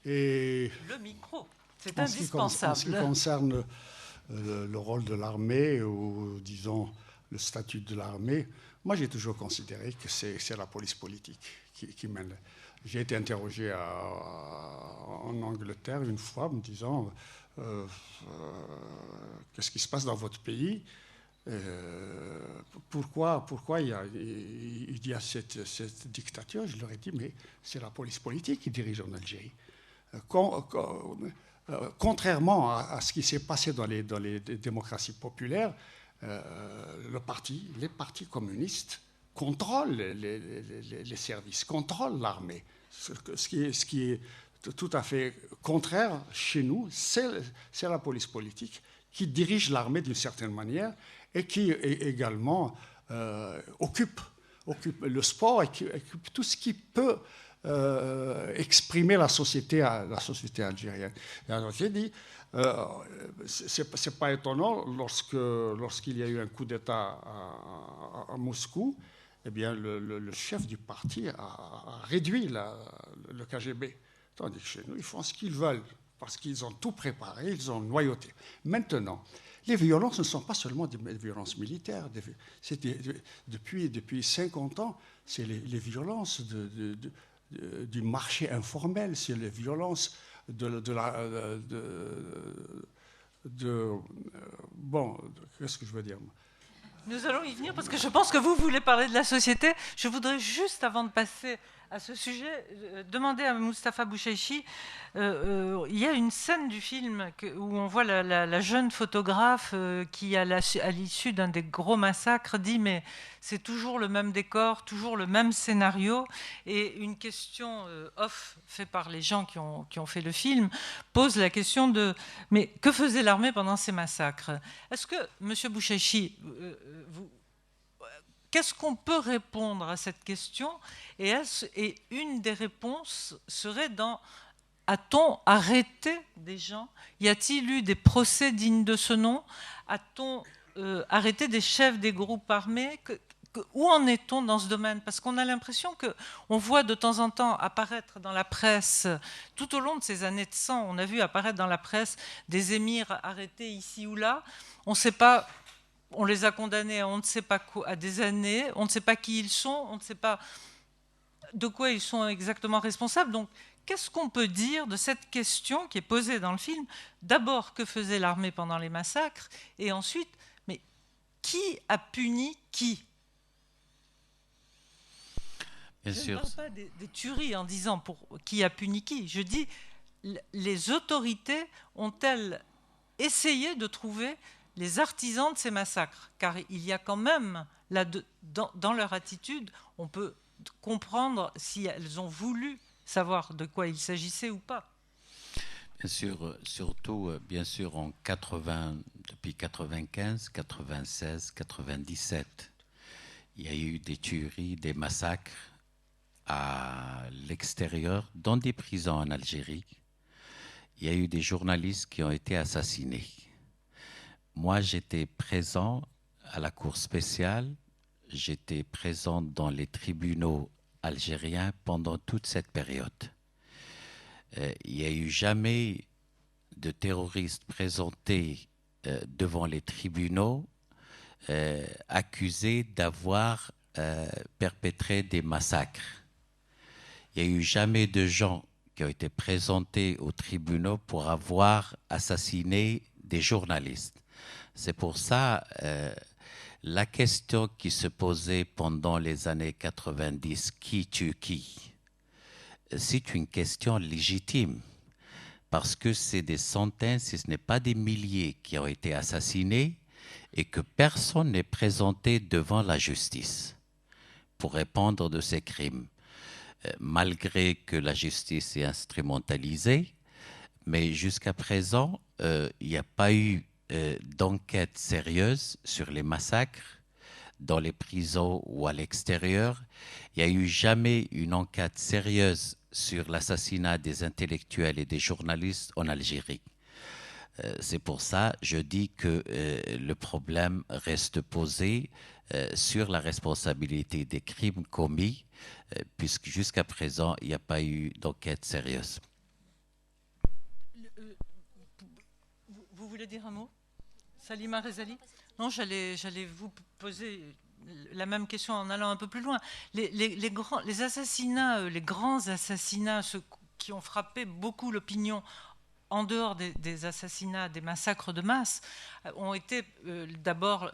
C: et
A: le micro, c'est indispensable.
C: En ce qui concerne le rôle de l'armée, ou disons le statut de l'armée, moi j'ai toujours considéré que c'est la police politique qui mène. J'ai été interrogé en Angleterre une fois me disant qu'est-ce qui se passe dans votre pays, pourquoi il y a cette dictature. Je leur ai dit, mais c'est la police politique qui dirige en Algérie. Contrairement à ce qui s'est passé dans les démocraties populaires, les partis communistes contrôlent les services, contrôlent l'armée. Ce qui est tout à fait contraire chez nous, c'est la police politique qui dirige l'armée d'une certaine manière et qui également occupe le sport et occupe tout ce qui peut exprimer la société algérienne. Et alors j'ai dit, c'est pas étonnant lorsqu'il y a eu un coup d'État à Moscou, eh bien le chef du parti a réduit le KGB. Tandis que chez nous, ils font ce qu'ils veulent parce qu'ils ont tout préparé, ils ont noyauté. Maintenant, les violences ne sont pas seulement des violences militaires. Depuis 50 ans, c'est les violences du marché informel, c'est les violences qu'est-ce que je veux dire?
A: Nous allons y venir parce que je pense que vous voulez parler de la société. Je voudrais juste, avant de passer À ce sujet, demandez à Mustapha Bouchechi, il y a une scène du film où on voit la jeune photographe qui, à l'issue d'un des gros massacres, dit « mais c'est toujours le même décor, toujours le même scénario ». Et une question off faite par les gens qui ont fait le film pose la question de « mais que faisait l'armée pendant ces massacres ?» Est-ce que, monsieur Bouchechi, qu'est-ce qu'on peut répondre à cette question ? Et une des réponses serait dans « a-t-on arrêté des gens ? Y a-t-il eu des procès dignes de ce nom ? A-t-on arrêté des chefs des groupes armés ? Où en est-on dans ce domaine ? Parce qu'on a l'impression qu'on voit de temps en temps apparaître dans la presse, tout au long de ces années de sang, on a vu apparaître dans la presse des émirs arrêtés ici ou là. On ne sait pas... On les a condamnés à on ne sait pas quoi, à des années, on ne sait pas qui ils sont, on ne sait pas de quoi ils sont exactement responsables. Donc, qu'est-ce qu'on peut dire de cette question qui est posée dans le film ? D'abord, que faisait l'armée pendant les massacres ? Et ensuite, mais qui a puni qui ?
D: Bien
A: Je
D: sûr.
A: ne parle pas des tueries en disant pour qui a puni qui. Je dis, les autorités ont-elles essayé de trouver les artisans de ces massacres, car il y a quand même, là, dans leur attitude, on peut comprendre si elles ont voulu savoir de quoi il s'agissait ou pas.
D: Bien sûr, surtout, bien sûr, en 80, depuis 95, 96, 97, il y a eu des tueries, des massacres à l'extérieur, dans des prisons en Algérie. Il y a eu des journalistes qui ont été assassinés. Moi, j'étais présent à la cour spéciale, j'étais présent dans les tribunaux algériens pendant toute cette période. Il n'y a eu jamais de terroristes présentés devant les tribunaux accusés d'avoir perpétré des massacres. Il n'y a eu jamais de gens qui ont été présentés aux tribunaux pour avoir assassiné des journalistes. C'est pour ça la question qui se posait pendant les années 90, qui tue qui, c'est une question légitime parce que c'est des centaines, si ce n'est pas des milliers qui ont été assassinés et que personne n'est présenté devant la justice pour répondre de ces crimes, malgré que la justice est instrumentalisée. Mais jusqu'à présent, il n'y a pas eu d'enquête sérieuse sur les massacres dans les prisons ou à l'extérieur. Il n'y a eu jamais une enquête sérieuse sur l'assassinat des intellectuels et des journalistes en Algérie. C'est pour ça que je dis que le problème reste posé sur la responsabilité des crimes commis, puisque jusqu'à présent, il n'y a pas eu d'enquête sérieuse.
A: Vous voulez dire un mot ? Salima Rezali ? Non, j'allais vous poser la même question en allant un peu plus loin. Les assassinats, les grands assassinats, ceux qui ont frappé beaucoup l'opinion en dehors des assassinats, des massacres de masse, ont été d'abord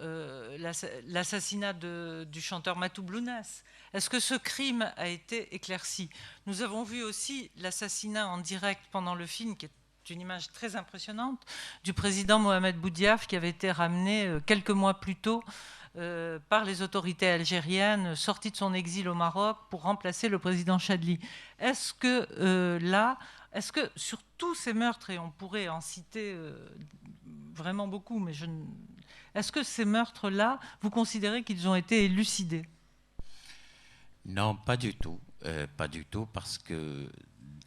A: l'assassinat du chanteur Matou Blounès. Est-ce que ce crime a été éclairci ? Nous avons vu aussi l'assassinat en direct pendant le film, qui est une image très impressionnante, du président Mohamed Boudiaf, qui avait été ramené quelques mois plus tôt par les autorités algériennes, sorti de son exil au Maroc pour remplacer le président Chadli. Est-ce que est-ce que sur tous ces meurtres, et on pourrait en citer vraiment beaucoup, mais est-ce que ces meurtres-là, vous considérez qu'ils ont été élucidés ?
D: Non, pas du tout. Pas du tout, parce que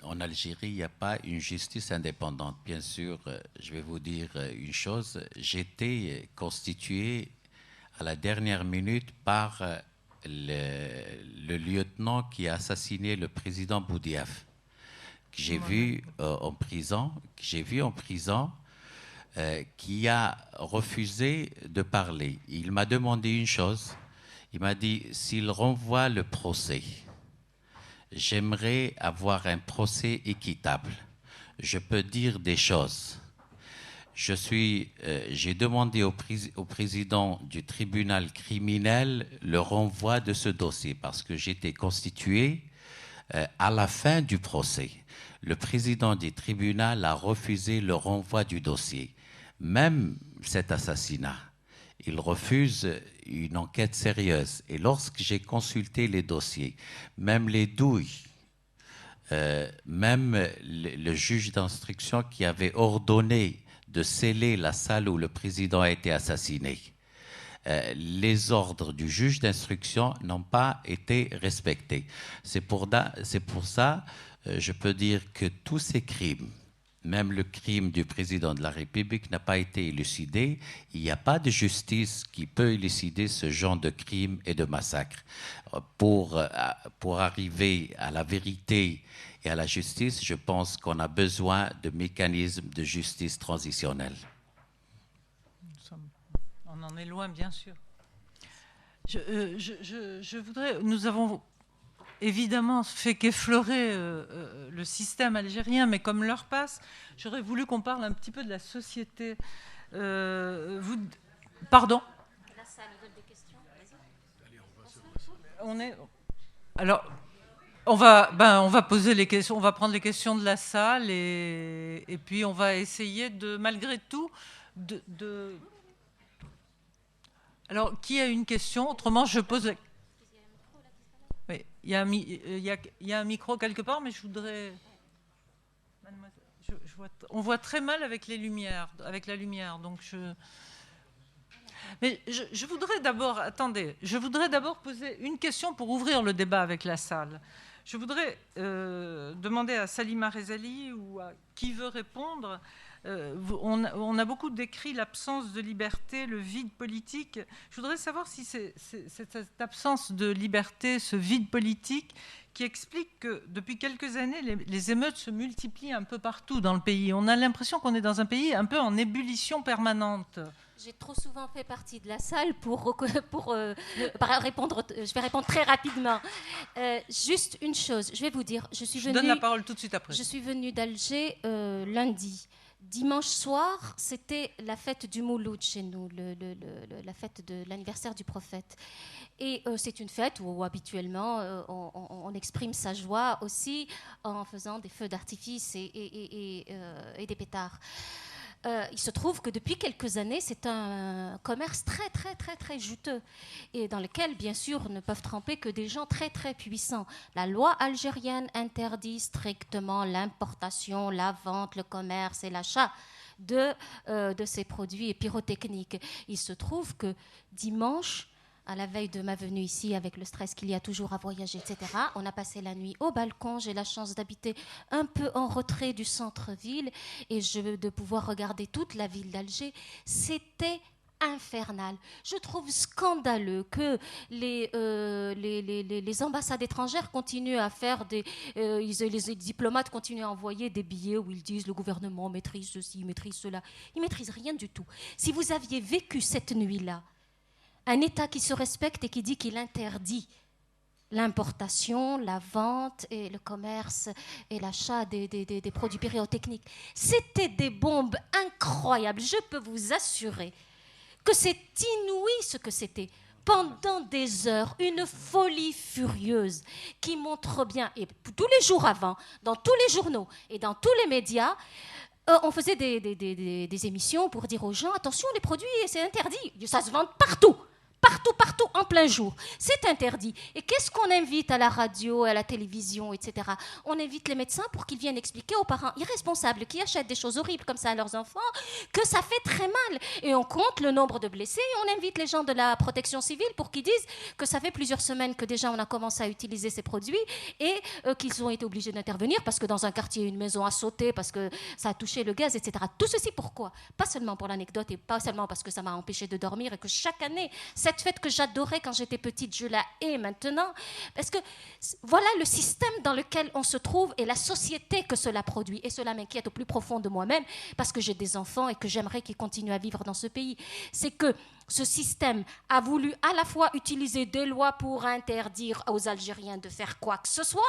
D: en Algérie, il n'y a pas une justice indépendante. Bien sûr, je vais vous dire une chose. J'étais constitué à la dernière minute par le lieutenant qui a assassiné le président Boudiaf, que j'ai vu en prison, qui a refusé de parler. Il m'a demandé une chose. Il m'a dit, s'il renvoie le procès, j'aimerais avoir un procès équitable. Je peux dire des choses. J'ai demandé au président du tribunal criminel le renvoi de ce dossier parce que j'étais constitué À la fin du procès, le président du tribunal a refusé le renvoi du dossier. Même cet assassinat, il refuse une enquête sérieuse. Et lorsque j'ai consulté les dossiers, même les douilles, même le juge d'instruction qui avait ordonné de sceller la salle où le président a été assassiné, les ordres du juge d'instruction n'ont pas été respectés. C'est pour ça, je peux dire que tous ces crimes, même le crime du président de la République, n'a pas été élucidé. Il n'y a pas de justice qui peut élucider ce genre de crimes et de massacres. Pour arriver à la vérité et à la justice, je pense qu'on a besoin de mécanismes de justice transitionnelle.
A: On en est loin, bien sûr. Je voudrais... Nous avons évidemment fait qu'effleurer le système algérien, mais comme l'heure passe, j'aurais voulu qu'on parle un petit peu de la société. Pardon ?
B: La salle donne des questions.
A: On est... Alors, on va poser les questions, on va prendre les questions de la salle et puis on va essayer de, malgré tout, Alors, qui a une question ? Autrement, je pose... Oui, il y a un micro quelque part, mais je voudrais... On voit très mal avec les lumières, avec la lumière, donc Mais je voudrais d'abord... Attendez, je voudrais d'abord poser une question pour ouvrir le débat avec la salle. Je voudrais demander à Salima Rezali ou à qui veut répondre... on a beaucoup décrit l'absence de liberté, le vide politique. Je voudrais savoir si c'est cette absence de liberté, ce vide politique, qui explique que depuis quelques années, les émeutes se multiplient un peu partout dans le pays. On a l'impression qu'on est dans un pays un peu en ébullition permanente.
B: J'ai trop souvent fait partie de la salle pour répondre. Je vais répondre très rapidement. Juste une chose, je vais vous dire.
A: Je donne la parole tout de suite après.
B: Je suis venue d'Alger lundi. Dimanche soir, c'était la fête du Mouloud chez nous, la fête de l'anniversaire du prophète. Et c'est une fête où habituellement on exprime sa joie aussi en faisant des feux d'artifice et des pétards. Il se trouve que depuis quelques années, c'est un commerce très, très, très, très juteux et dans lequel, bien sûr, ne peuvent tremper que des gens très, très puissants. La loi algérienne interdit strictement l'importation, la vente, le commerce et l'achat de ces produits pyrotechniques. Il se trouve que dimanche, à la veille de ma venue ici, avec le stress qu'il y a toujours à voyager, etc., on a passé la nuit au balcon. J'ai la chance d'habiter un peu en retrait du centre-ville et de pouvoir regarder toute la ville d'Alger. C'était infernal. Je trouve scandaleux que les ambassades étrangères continuent à faire les diplomates continuent à envoyer des billets où ils disent le gouvernement maîtrise ceci, maîtrise cela. Ils ne maîtrisent rien du tout. Si vous aviez vécu cette nuit-là, un État qui se respecte et qui dit qu'il interdit l'importation, la vente et le commerce et l'achat des produits pyrotechniques. C'était des bombes incroyables. Je peux vous assurer que c'est inouï ce que c'était. Pendant des heures, une folie furieuse qui montre bien, et tous les jours avant, dans tous les journaux et dans tous les médias, on faisait des émissions pour dire aux gens, attention, les produits, c'est interdit. Ça se vend partout. Partout, en plein jour. C'est interdit. Et qu'est-ce qu'on invite à la radio, à la télévision, etc. On invite les médecins pour qu'ils viennent expliquer aux parents irresponsables qui achètent des choses horribles comme ça à leurs enfants que ça fait très mal. Et on compte le nombre de blessés et on invite les gens de la protection civile pour qu'ils disent que ça fait plusieurs semaines que déjà on a commencé à utiliser ces produits et qu'ils ont été obligés d'intervenir parce que dans un quartier, une maison a sauté parce que ça a touché le gaz, etc. Tout ceci pourquoi ? Pas seulement pour l'anecdote et pas seulement parce que ça m'a empêché de dormir et que chaque année, cette fête que j'adorais quand j'étais petite, je la hais maintenant, parce que voilà le système dans lequel on se trouve et la société que cela produit. Et cela m'inquiète au plus profond de moi-même, parce que j'ai des enfants et que j'aimerais qu'ils continuent à vivre dans ce pays. C'est que ce système a voulu à la fois utiliser des lois pour interdire aux Algériens de faire quoi que ce soit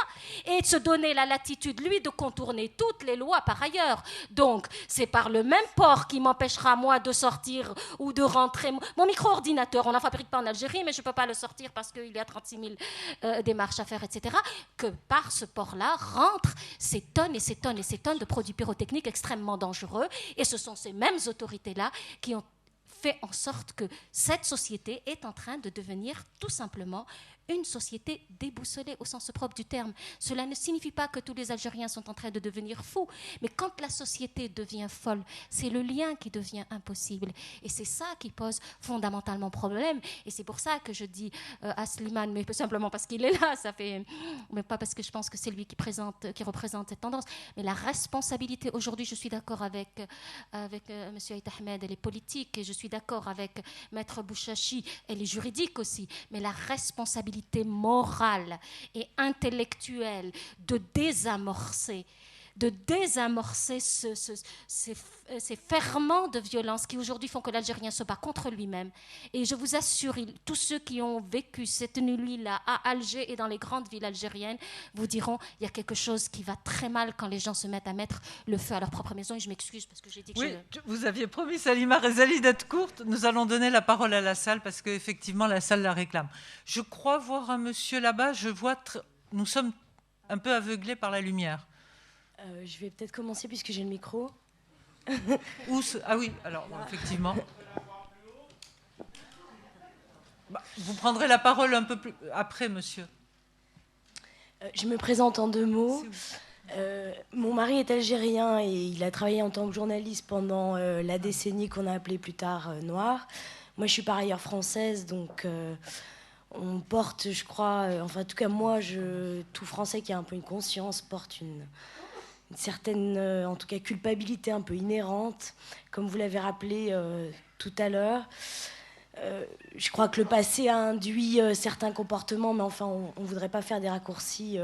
B: et de se donner la latitude, lui, de contourner toutes les lois par ailleurs. Donc, c'est par le même port qui m'empêchera, moi, de sortir ou de rentrer. Mon micro-ordinateur, on ne fabrique pas en Algérie, mais je ne peux pas le sortir parce qu'il y a 36 000 démarches à faire, etc. Que par ce port-là rentrent ces tonnes et ces tonnes et ces tonnes de produits pyrotechniques extrêmement dangereux. Et ce sont ces mêmes autorités-là qui ont fait en sorte que cette société est en train de devenir tout simplement une société déboussolée au sens propre du terme. Cela ne signifie pas que tous les Algériens sont en train de devenir fous, mais quand la société devient folle, c'est le lien qui devient impossible. Et c'est ça qui pose fondamentalement problème. Et c'est pour ça que je dis à Slimane, mais simplement parce qu'il est là, mais pas parce que je pense que c'est lui qui représente cette tendance, mais la responsabilité. Aujourd'hui, je suis d'accord avec M. Aït Ahmed, elle est politique, et je suis d'accord avec Maître Bouchachi, elle est juridique aussi, mais la responsabilité morale et intellectuelle de désamorcer ces ferments de violence qui aujourd'hui font que l'Algérien se bat contre lui-même. Et je vous assure, tous ceux qui ont vécu cette nuit-là à Alger et dans les grandes villes algériennes vous diront il y a quelque chose qui va très mal quand les gens se mettent à mettre le feu à leur propre maison. Et je m'excuse parce que j'ai dit que
A: vous aviez promis, Salima Rezali, d'être courte. Nous allons donner la parole à la salle parce qu'effectivement, la salle la réclame. Je crois voir un monsieur là-bas. Nous sommes un peu aveuglés par la lumière.
F: Je vais peut-être commencer puisque j'ai le micro.
A: Ah oui, alors effectivement. Vous prendrez la parole un peu plus après, monsieur.
F: Je me présente en 2 mots. Mon mari est algérien et il a travaillé en tant que journaliste pendant la décennie qu'on a appelée plus tard noire. Moi, je suis par ailleurs française, donc on porte, je crois, enfin en tout cas moi, tout Français qui a un peu une conscience porte une certaine, en tout cas, culpabilité un peu inhérente, comme vous l'avez rappelé tout à l'heure. Je crois que le passé a induit certains comportements, mais enfin, on ne voudrait pas faire des raccourcis.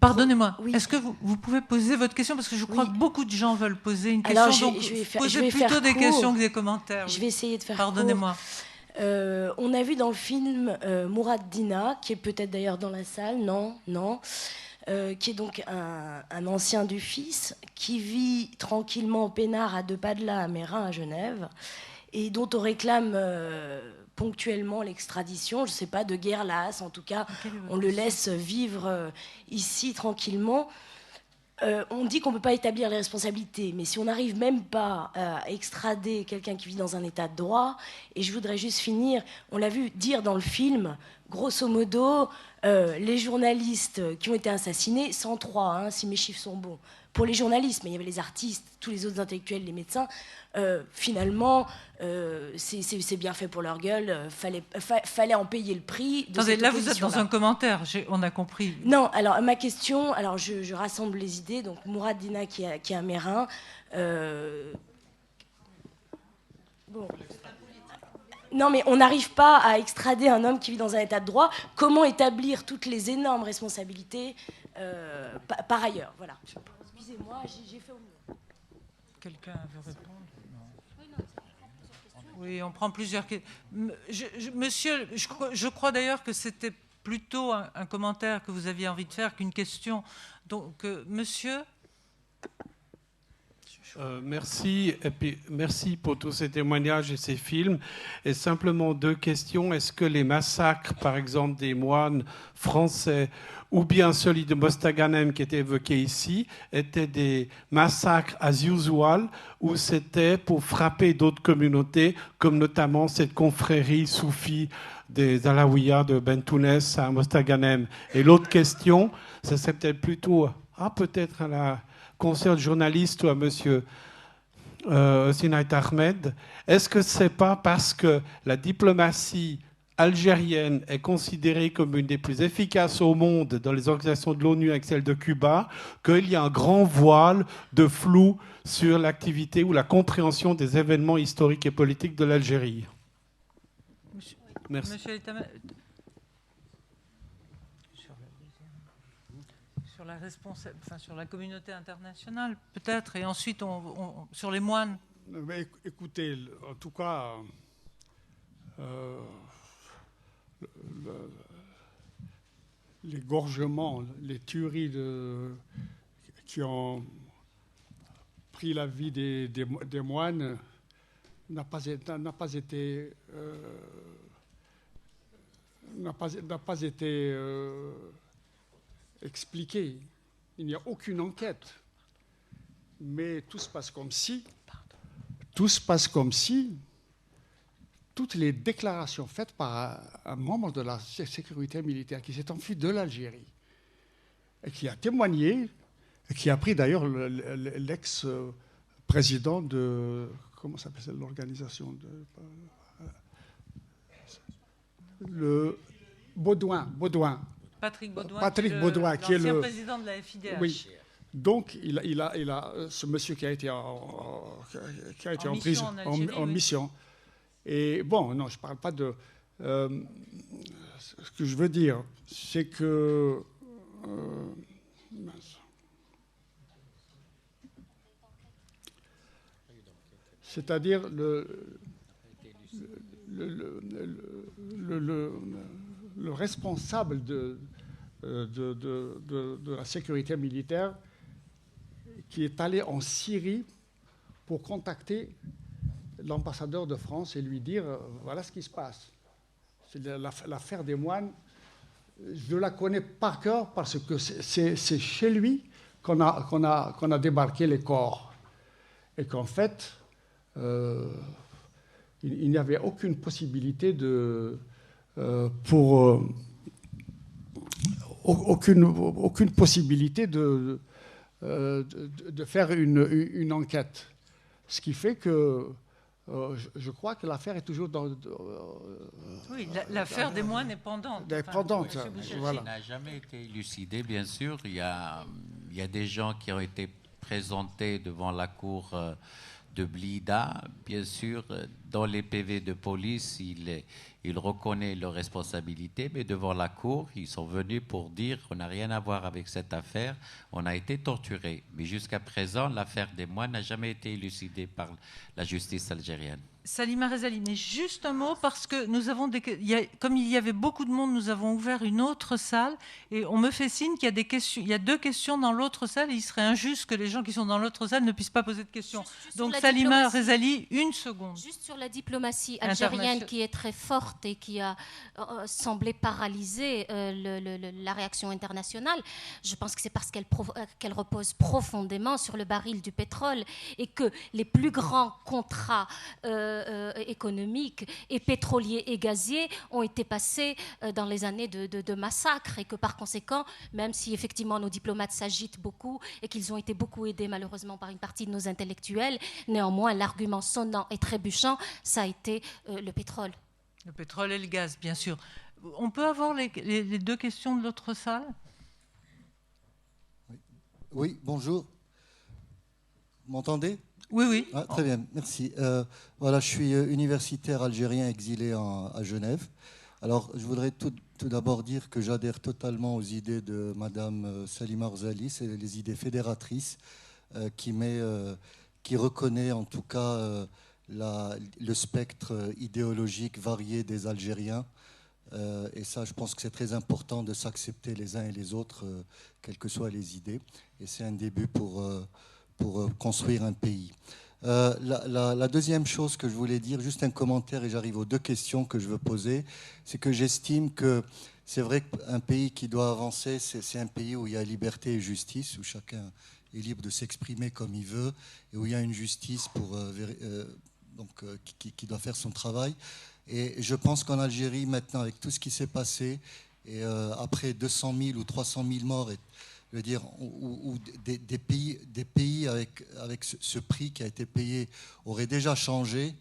A: Pardonnez-moi,
F: oui.
A: Est-ce que vous pouvez poser votre question? Parce que je crois que beaucoup de gens veulent poser une question.
F: Alors,
A: donc posez plutôt des questions que des commentaires.
F: Je vais essayer de faire
A: Pardonnez-moi.
F: On a vu dans le film Mourad Dina, qui est peut-être d'ailleurs dans la salle, non, qui est donc un ancien du FIS, qui vit tranquillement au Pénard à 2 pas de là, à Mérin, à Genève, et dont on réclame ponctuellement l'extradition, je ne sais pas, de guerre lasse, en tout cas, on le laisse vivre ici tranquillement. On dit qu'on ne peut pas établir les responsabilités, mais si on n'arrive même pas à extrader quelqu'un qui vit dans un état de droit, et je voudrais juste finir, on l'a vu dire dans le film, grosso modo, les journalistes qui ont été assassinés, 103, hein, si mes chiffres sont bons, pour les journalistes, mais il y avait les artistes, tous les autres intellectuels, les médecins, finalement, c'est bien fait pour leur gueule, fallait en payer le prix.
A: Attendez, là vous êtes dans un commentaire, on a compris.
F: Non, alors ma question, alors je rassemble les idées, donc Mourad Dina qui est un Mérin, bon. Non, mais on n'arrive pas à extrader un homme qui vit dans un état de droit. Comment établir toutes les énormes responsabilités par ailleurs? Voilà. Excusez-moi, j'ai fait au mieux.
A: Quelqu'un veut répondre? Oui, on prend plusieurs questions. Monsieur, je crois d'ailleurs que c'était plutôt un commentaire que vous aviez envie de faire qu'une question. Donc, monsieur.
G: Merci, et puis merci pour tous ces témoignages et ces films. Et simplement 2 questions. Est-ce que les massacres, par exemple, des moines français ou bien celui de Mostaganem qui était évoqué ici, étaient des massacres as usual ou c'était pour frapper d'autres communautés, comme notamment cette confrérie soufie des Alaouïas de Bentounès à Mostaganem? Et l'autre question, ça serait peut-être plutôt peut-être à la concert de journaliste ou à monsieur Sinaït Ahmed, est-ce que c'est pas parce que la diplomatie algérienne est considérée comme une des plus efficaces au monde dans les organisations de l'ONU avec celle de Cuba qu'il y a un grand voile de flou sur l'activité ou la compréhension des événements historiques et politiques de l'Algérie? Merci.
A: Monsieur sur la communauté internationale, peut-être, et ensuite sur les moines.
C: Mais écoutez, en tout cas, l'égorgement, les tueries qui ont pris la vie des moines n'a pas été expliqué. Il n'y a aucune enquête. Mais tout se passe comme si toutes les déclarations faites par un membre de la sécurité militaire qui s'est enfui de l'Algérie et qui a témoigné, et qui a pris d'ailleurs l'ex-président de... Comment s'appelle l'organisation le Baudouin.
A: Patrick Baudouin,
C: qui est
A: l'ancien président de la FIDH.
C: Oui. Donc, il a ce monsieur qui a été en prison, en mission. Et bon, non, je ne parle pas de... ce que je veux dire, c'est que... c'est-à-dire le responsable de la sécurité militaire qui est allé en Syrie pour contacter l'ambassadeur de France et lui dire voilà ce qui se passe. C'est l'affaire des moines. Je la connais par cœur parce que c'est chez lui qu'on a débarqué les corps. Et qu'en fait, il n'y avait aucune possibilité aucune possibilité de faire une enquête. Ce qui fait que je crois que l'affaire est toujours dans...
A: oui, l'affaire des moines est pendante.
C: Voilà.
D: Ça n'a jamais été élucidé, bien sûr. Il y a des gens qui ont été présentés devant la cour de Blida. Bien sûr, dans les PV de police, il reconnaît leurs responsabilités, mais devant la cour, ils sont venus pour dire qu'on n'a rien à voir avec cette affaire, on a été torturés. Mais jusqu'à présent, l'affaire des moines n'a jamais été élucidée par la justice algérienne.
A: Salima Rezali, mais juste un mot, parce que nous avons comme il y avait beaucoup de monde, nous avons ouvert une autre salle et on me fait signe qu'il y a des questions, il y a 2 questions dans l'autre salle et il serait injuste que les gens qui sont dans l'autre salle ne puissent pas poser de questions. Donc Salima Rezali, 1 seconde.
B: Juste sur la diplomatie algérienne qui est très forte et qui a semblé paralyser la réaction internationale, je pense que c'est parce qu'elle repose profondément sur le baril du pétrole et que les plus grands contrats économiques et pétroliers et gaziers ont été passés dans les années de massacre et que par conséquent, même si effectivement nos diplomates s'agitent beaucoup et qu'ils ont été beaucoup aidés malheureusement par une partie de nos intellectuels, néanmoins l'argument sonnant et trébuchant, ça a été le pétrole.
A: Le pétrole et le gaz, bien sûr. On peut avoir les 2 questions de l'autre salle ?
H: Oui, bonjour. Vous m'entendez ?
A: Oui, oui.
H: Ah, très bien, merci. Voilà, je suis universitaire algérien exilé à Genève. Alors, je voudrais tout d'abord dire que j'adhère totalement aux idées de Madame Salima Rezali, c'est les idées fédératrices qui reconnaît en tout cas le spectre idéologique varié des Algériens. Et ça, je pense que c'est très important de s'accepter les uns et les autres, quelles que soient les idées. Et c'est un début pour construire un pays. La deuxième chose que je voulais dire, juste un commentaire et j'arrive aux 2 questions que je veux poser, c'est que j'estime que c'est vrai qu'un pays qui doit avancer, c'est un pays où il y a liberté et justice, où chacun est libre de s'exprimer comme il veut et où il y a une justice qui doit faire son travail. Et je pense qu'en Algérie, maintenant, avec tout ce qui s'est passé, et après 200 000 ou 300 000 morts, je veux dire, où des pays avec ce prix qui a été payé auraient déjà changé,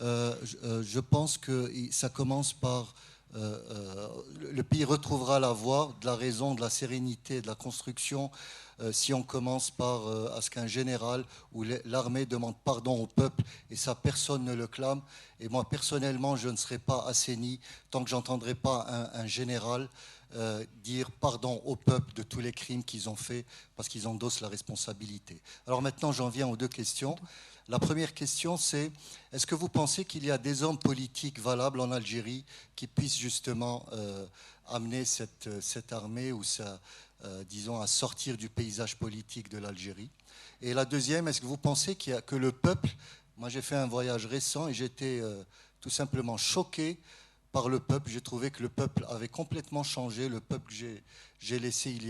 H: je pense que ça commence par... le pays retrouvera la voie de la raison, de la sérénité, de la construction, si on commence par à ce qu'un général ou l'armée demande pardon au peuple, et ça personne ne le clame. Et moi personnellement, je ne serai pas assaini tant que j'entendrai pas un général dire pardon au peuple de tous les crimes qu'ils ont faits, parce qu'ils endossent la responsabilité. Alors maintenant, j'en viens aux 2 questions. La première question, c'est est-ce que vous pensez qu'il y a des hommes politiques valables en Algérie qui puissent justement amener cette armée ou disons, à sortir du paysage politique de l'Algérie? Et la deuxième, est-ce que vous pensez que le peuple... Moi, j'ai fait un voyage récent et j'étais tout simplement choqué par le peuple. J'ai trouvé que le peuple avait complètement changé. Le peuple que j'ai laissé il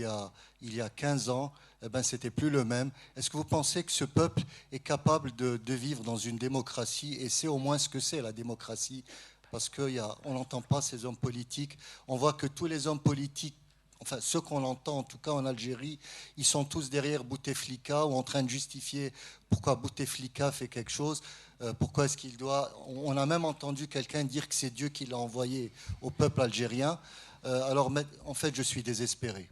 H: y a 15 ans, eh ben, c'était plus le même. Est-ce que vous pensez que ce peuple est capable de vivre dans une démocratie? Et c'est au moins ce que c'est la démocratie, parce qu'on n'entend pas ces hommes politiques. On voit que tous les hommes politiques, enfin ceux qu'on entend en tout cas en Algérie, ils sont tous derrière Bouteflika ou en train de justifier pourquoi Bouteflika fait quelque chose. Pourquoi est-ce qu'il doit... On a même entendu quelqu'un dire que c'est Dieu qui l'a envoyé au peuple algérien. Alors, en fait, je suis désespéré.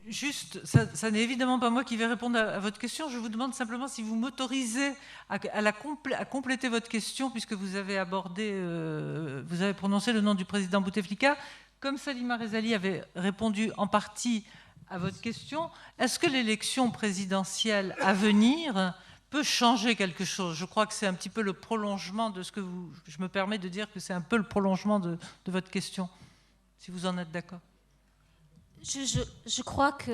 A: Juste, ça n'est évidemment pas moi qui vais répondre à votre question. Je vous demande simplement si vous m'autorisez à compléter votre question, puisque vous avez vous avez prononcé le nom du président Bouteflika. Comme Salima Rezali avait répondu en partie à votre question, est-ce que l'élection présidentielle à venir peut changer quelque chose? Je crois que c'est un petit peu le prolongement de ce que je me permets de dire que c'est un peu le prolongement de votre question, si vous en êtes d'accord.
B: Je crois que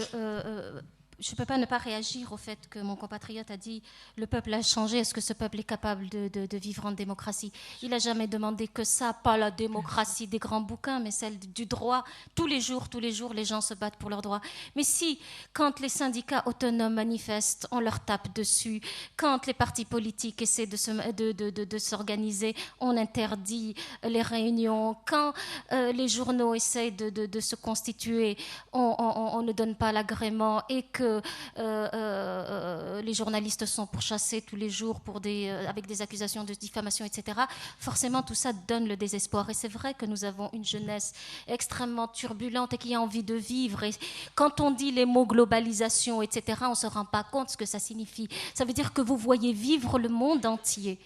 B: je ne peux pas ne pas réagir au fait que mon compatriote a dit le peuple a changé, est-ce que ce peuple est capable de vivre en démocratie? Il n'a jamais demandé que ça, pas la démocratie des grands bouquins, mais celle du droit. Tous les jours, les gens se battent pour leurs droits. Mais si, quand les syndicats autonomes manifestent, on leur tape dessus, quand les partis politiques essaient de s'organiser, on interdit les réunions, quand les journaux essayent de se constituer, on ne donne pas l'agrément, et que les journalistes sont pourchassés tous les jours avec des accusations de diffamation, etc. Forcément, tout ça donne le désespoir. Et c'est vrai que nous avons une jeunesse extrêmement turbulente et qui a envie de vivre. Et quand on dit les mots globalisation, etc., on ne se rend pas compte ce que ça signifie. Ça veut dire que vous voyez vivre le monde entier,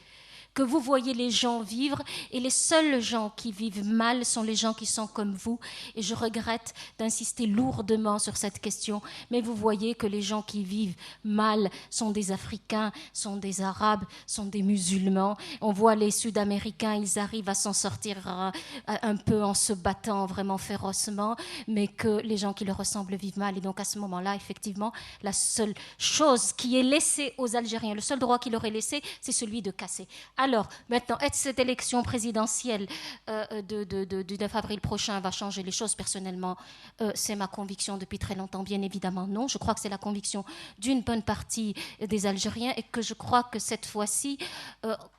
B: que vous voyez les gens vivre, et les seuls gens qui vivent mal sont les gens qui sont comme vous. Et je regrette d'insister lourdement sur cette question, mais vous voyez que les gens qui vivent mal sont des Africains, sont des Arabes, sont des musulmans. On voit les Sud-Américains, ils arrivent à s'en sortir un peu en se battant vraiment férocement, mais que les gens qui leur ressemblent vivent mal. Et donc à ce moment-là, effectivement, la seule chose qui est laissée aux Algériens, le seul droit qui leur est laissé, c'est celui de casser. Alors, maintenant, est-ce que cette élection présidentielle du 9 avril prochain va changer les choses? Personnellement, c'est ma conviction depuis très longtemps. Bien évidemment, non. Je crois que c'est la conviction d'une bonne partie des Algériens, et que je crois que cette fois-ci,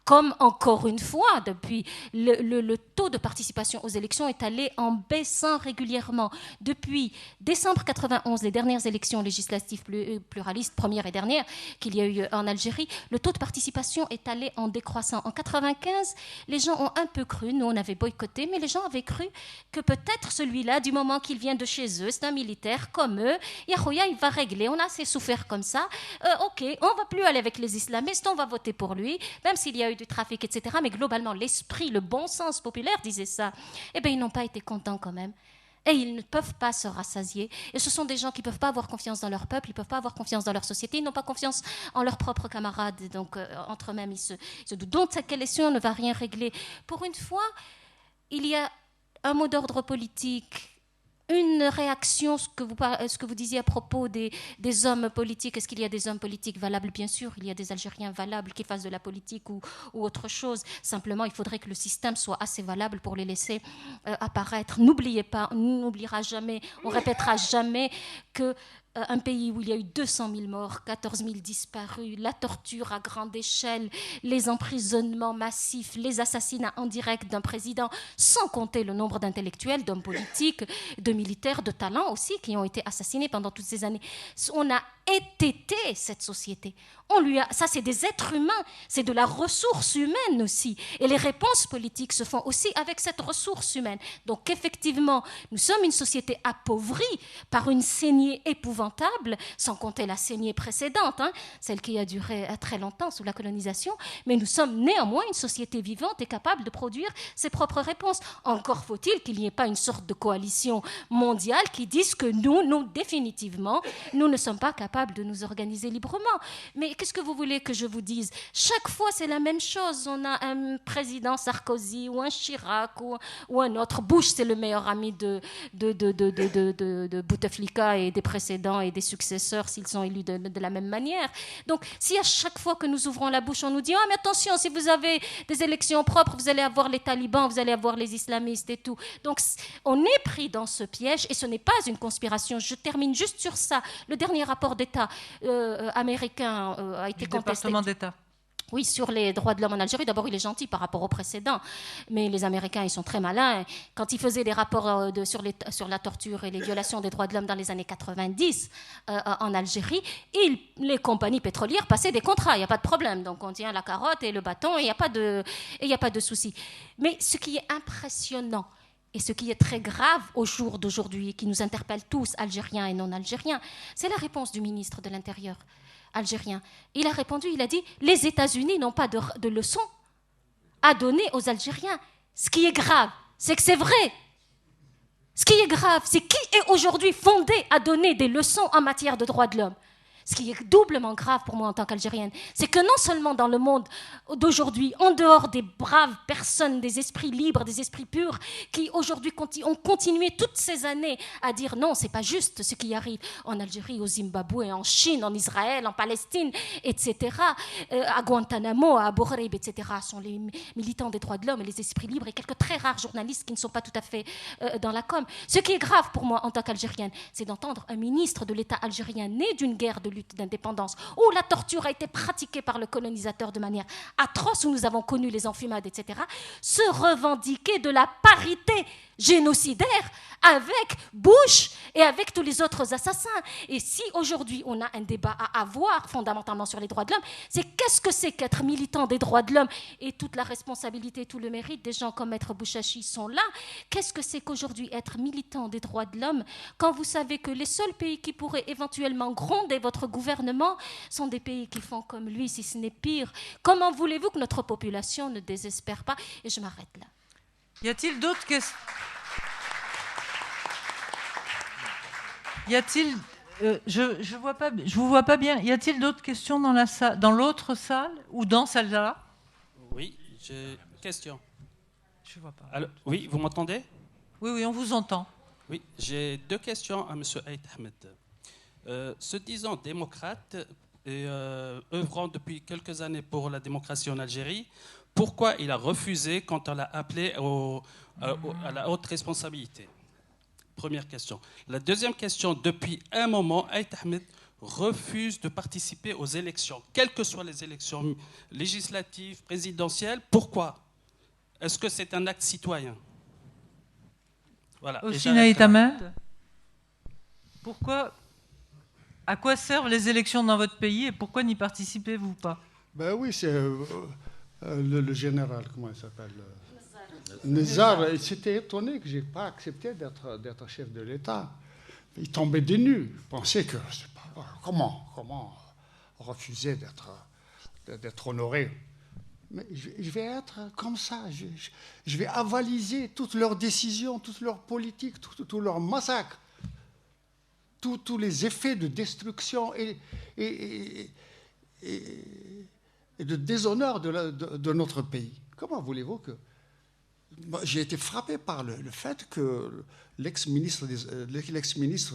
B: comme encore une fois, depuis le taux de participation aux élections est allé en baissant régulièrement. Depuis décembre 91, les dernières élections législatives pluralistes, première et dernière, qu'il y a eu en Algérie, le taux de participation est allé en décroissant. En 95, les gens ont un peu cru, nous on avait boycotté, mais les gens avaient cru que peut-être celui-là, du moment qu'il vient de chez eux, c'est un militaire comme eux, Yahouya, il va régler, on a assez souffert comme ça, ok, on ne va plus aller avec les islamistes, on va voter pour lui, même s'il y a eu du trafic, etc. Mais globalement, l'esprit, le bon sens populaire disait ça. Eh bien, ils n'ont pas été contents quand même. Et ils ne peuvent pas se rassasier. Et ce sont des gens qui ne peuvent pas avoir confiance dans leur peuple, ils ne peuvent pas avoir confiance dans leur société, ils n'ont pas confiance en leurs propres camarades. Et donc, entre eux-mêmes, ils se doutent. Donc, cette élection ne va rien régler. Pour une fois, il y a un mot d'ordre politique, une réaction, ce que vous disiez à propos des hommes politiques. Est-ce qu'il y a des hommes politiques valables? Bien sûr, il y a des Algériens valables qui fassent de la politique ou autre chose. Simplement, il faudrait que le système soit assez valable pour les laisser apparaître. N'oubliez pas, on n'oubliera jamais, on répétera jamais que un pays où il y a eu 200 000 morts, 14 000 disparus, la torture à grande échelle, les emprisonnements massifs, les assassinats en direct d'un président, sans compter le nombre d'intellectuels, d'hommes politiques, de militaires, de talents aussi, qui ont été assassinés pendant toutes ces années. On a étêté cette société. Ça, c'est des êtres humains, c'est de la ressource humaine aussi. Et les réponses politiques se font aussi avec cette ressource humaine. Donc, effectivement, nous sommes une société appauvrie par une saignée épouvantable. épouvantable, sans compter la saignée précédente, celle qui a duré très longtemps sous la colonisation, mais nous sommes néanmoins une société vivante et capable de produire ses propres réponses. Encore faut-il qu'il n'y ait pas une sorte de coalition mondiale qui dise que nous, définitivement, nous ne sommes pas capables de nous organiser librement. Mais qu'est-ce que vous voulez que je vous dise? Chaque fois, c'est la même chose. On a un président Sarkozy ou un Chirac ou un autre. Bush, c'est le meilleur ami de Bouteflika et des précédents et des successeurs s'ils sont élus de la même manière. Donc, si à chaque fois que nous ouvrons la bouche, on nous dit « Ah, mais attention, si vous avez des élections propres, vous allez avoir les talibans, vous allez avoir les islamistes et tout. » Donc, on est pris dans ce piège et ce n'est pas une conspiration. Je termine juste sur ça. Le dernier rapport d'État américain a été contesté.
A: Département d'État.
B: Oui, sur les droits de l'homme en Algérie. D'abord, il est gentil par rapport au précédent, mais les Américains, ils sont très malins. Quand ils faisaient des rapports sur la torture et les violations des droits de l'homme dans les années 90 en Algérie, les compagnies pétrolières passaient des contrats, il n'y a pas de problème. Donc, on tient la carotte et le bâton et il n'y a pas de souci. Mais ce qui est impressionnant et ce qui est très grave au jour d'aujourd'hui, et qui nous interpelle tous, Algériens et non-Algériens, c'est la réponse du ministre de l'Intérieur algérien. Il a répondu, il a dit « Les États-Unis n'ont pas de leçons à donner aux Algériens. » Ce qui est grave, c'est que c'est vrai. Ce qui est grave, c'est qui est aujourd'hui fondé à donner des leçons en matière de droits de l'homme. Ce qui est doublement grave pour moi en tant qu'Algérienne, c'est que non seulement dans le monde d'aujourd'hui, en dehors des braves personnes, des esprits libres, des esprits purs, qui aujourd'hui ont continué toutes ces années à dire non, c'est pas juste ce qui arrive en Algérie, au Zimbabwe, en Chine, en Israël, en Palestine, etc., à Guantanamo, à Abu Ghraib, etc., sont les militants des droits de l'homme et les esprits libres et quelques très rares journalistes qui ne sont pas tout à fait dans la com. Ce qui est grave pour moi en tant qu'Algérienne, c'est d'entendre un ministre de l'État algérien né d'une guerre de lutte d'indépendance, où la torture a été pratiquée par le colonisateur de manière atroce, où nous avons connu les enfumades, etc., se revendiquer de la parité génocidaire avec Bush et avec tous les autres assassins. Et si aujourd'hui on a un débat à avoir fondamentalement sur les droits de l'homme, c'est qu'est-ce que c'est qu'être militant des droits de l'homme, et toute la responsabilité, tout le mérite des gens comme Maître Bouchachi sont là. Qu'est-ce que c'est qu'aujourd'hui être militant des droits de l'homme quand vous savez que les seuls pays qui pourraient éventuellement gronder votre gouvernement sont des pays qui font comme lui, si ce n'est pire? Comment voulez-vous que notre population ne désespère pas? Et je m'arrête là.
A: Y a-t-il d'autres questions? Y a-t-il je vous vois pas bien. Y a-t-il d'autres questions dans la salle, dans l'autre salle ou dans celle-là?
I: Oui, j'ai une question.
A: Je vois pas.
I: Alors, oui, vous m'entendez?
A: Oui, on vous entend.
I: Oui, j'ai deux questions à M. Aït Ahmed. Se disant démocrate et œuvrant depuis quelques années pour la démocratie en Algérie, pourquoi il a refusé quand on l'a appelé à la haute responsabilité? Première question. La deuxième question, depuis un moment, Aït Ahmed refuse de participer aux élections, quelles que soient les élections législatives, présidentielles. Pourquoi? Est-ce que c'est un acte citoyen? Voilà.
A: Aussi, Aït Ahmed, pourquoi, à quoi servent les élections dans votre pays et pourquoi n'y participez-vous pas?
C: Ben oui, c'est le général, comment il s'appelle, Nezzar. Il s'était étonné que je n'ai pas accepté d'être chef de l'État. Il tombait des nues. Il pensait que, comment refuser d'être honoré? Mais je vais être comme ça. Je vais avaliser toutes leurs décisions, toutes leurs politiques, tous leurs massacres, tous les effets de destruction et de déshonneur de notre pays. Comment voulez-vous que... J'ai été frappé par le fait que l'ex-ministre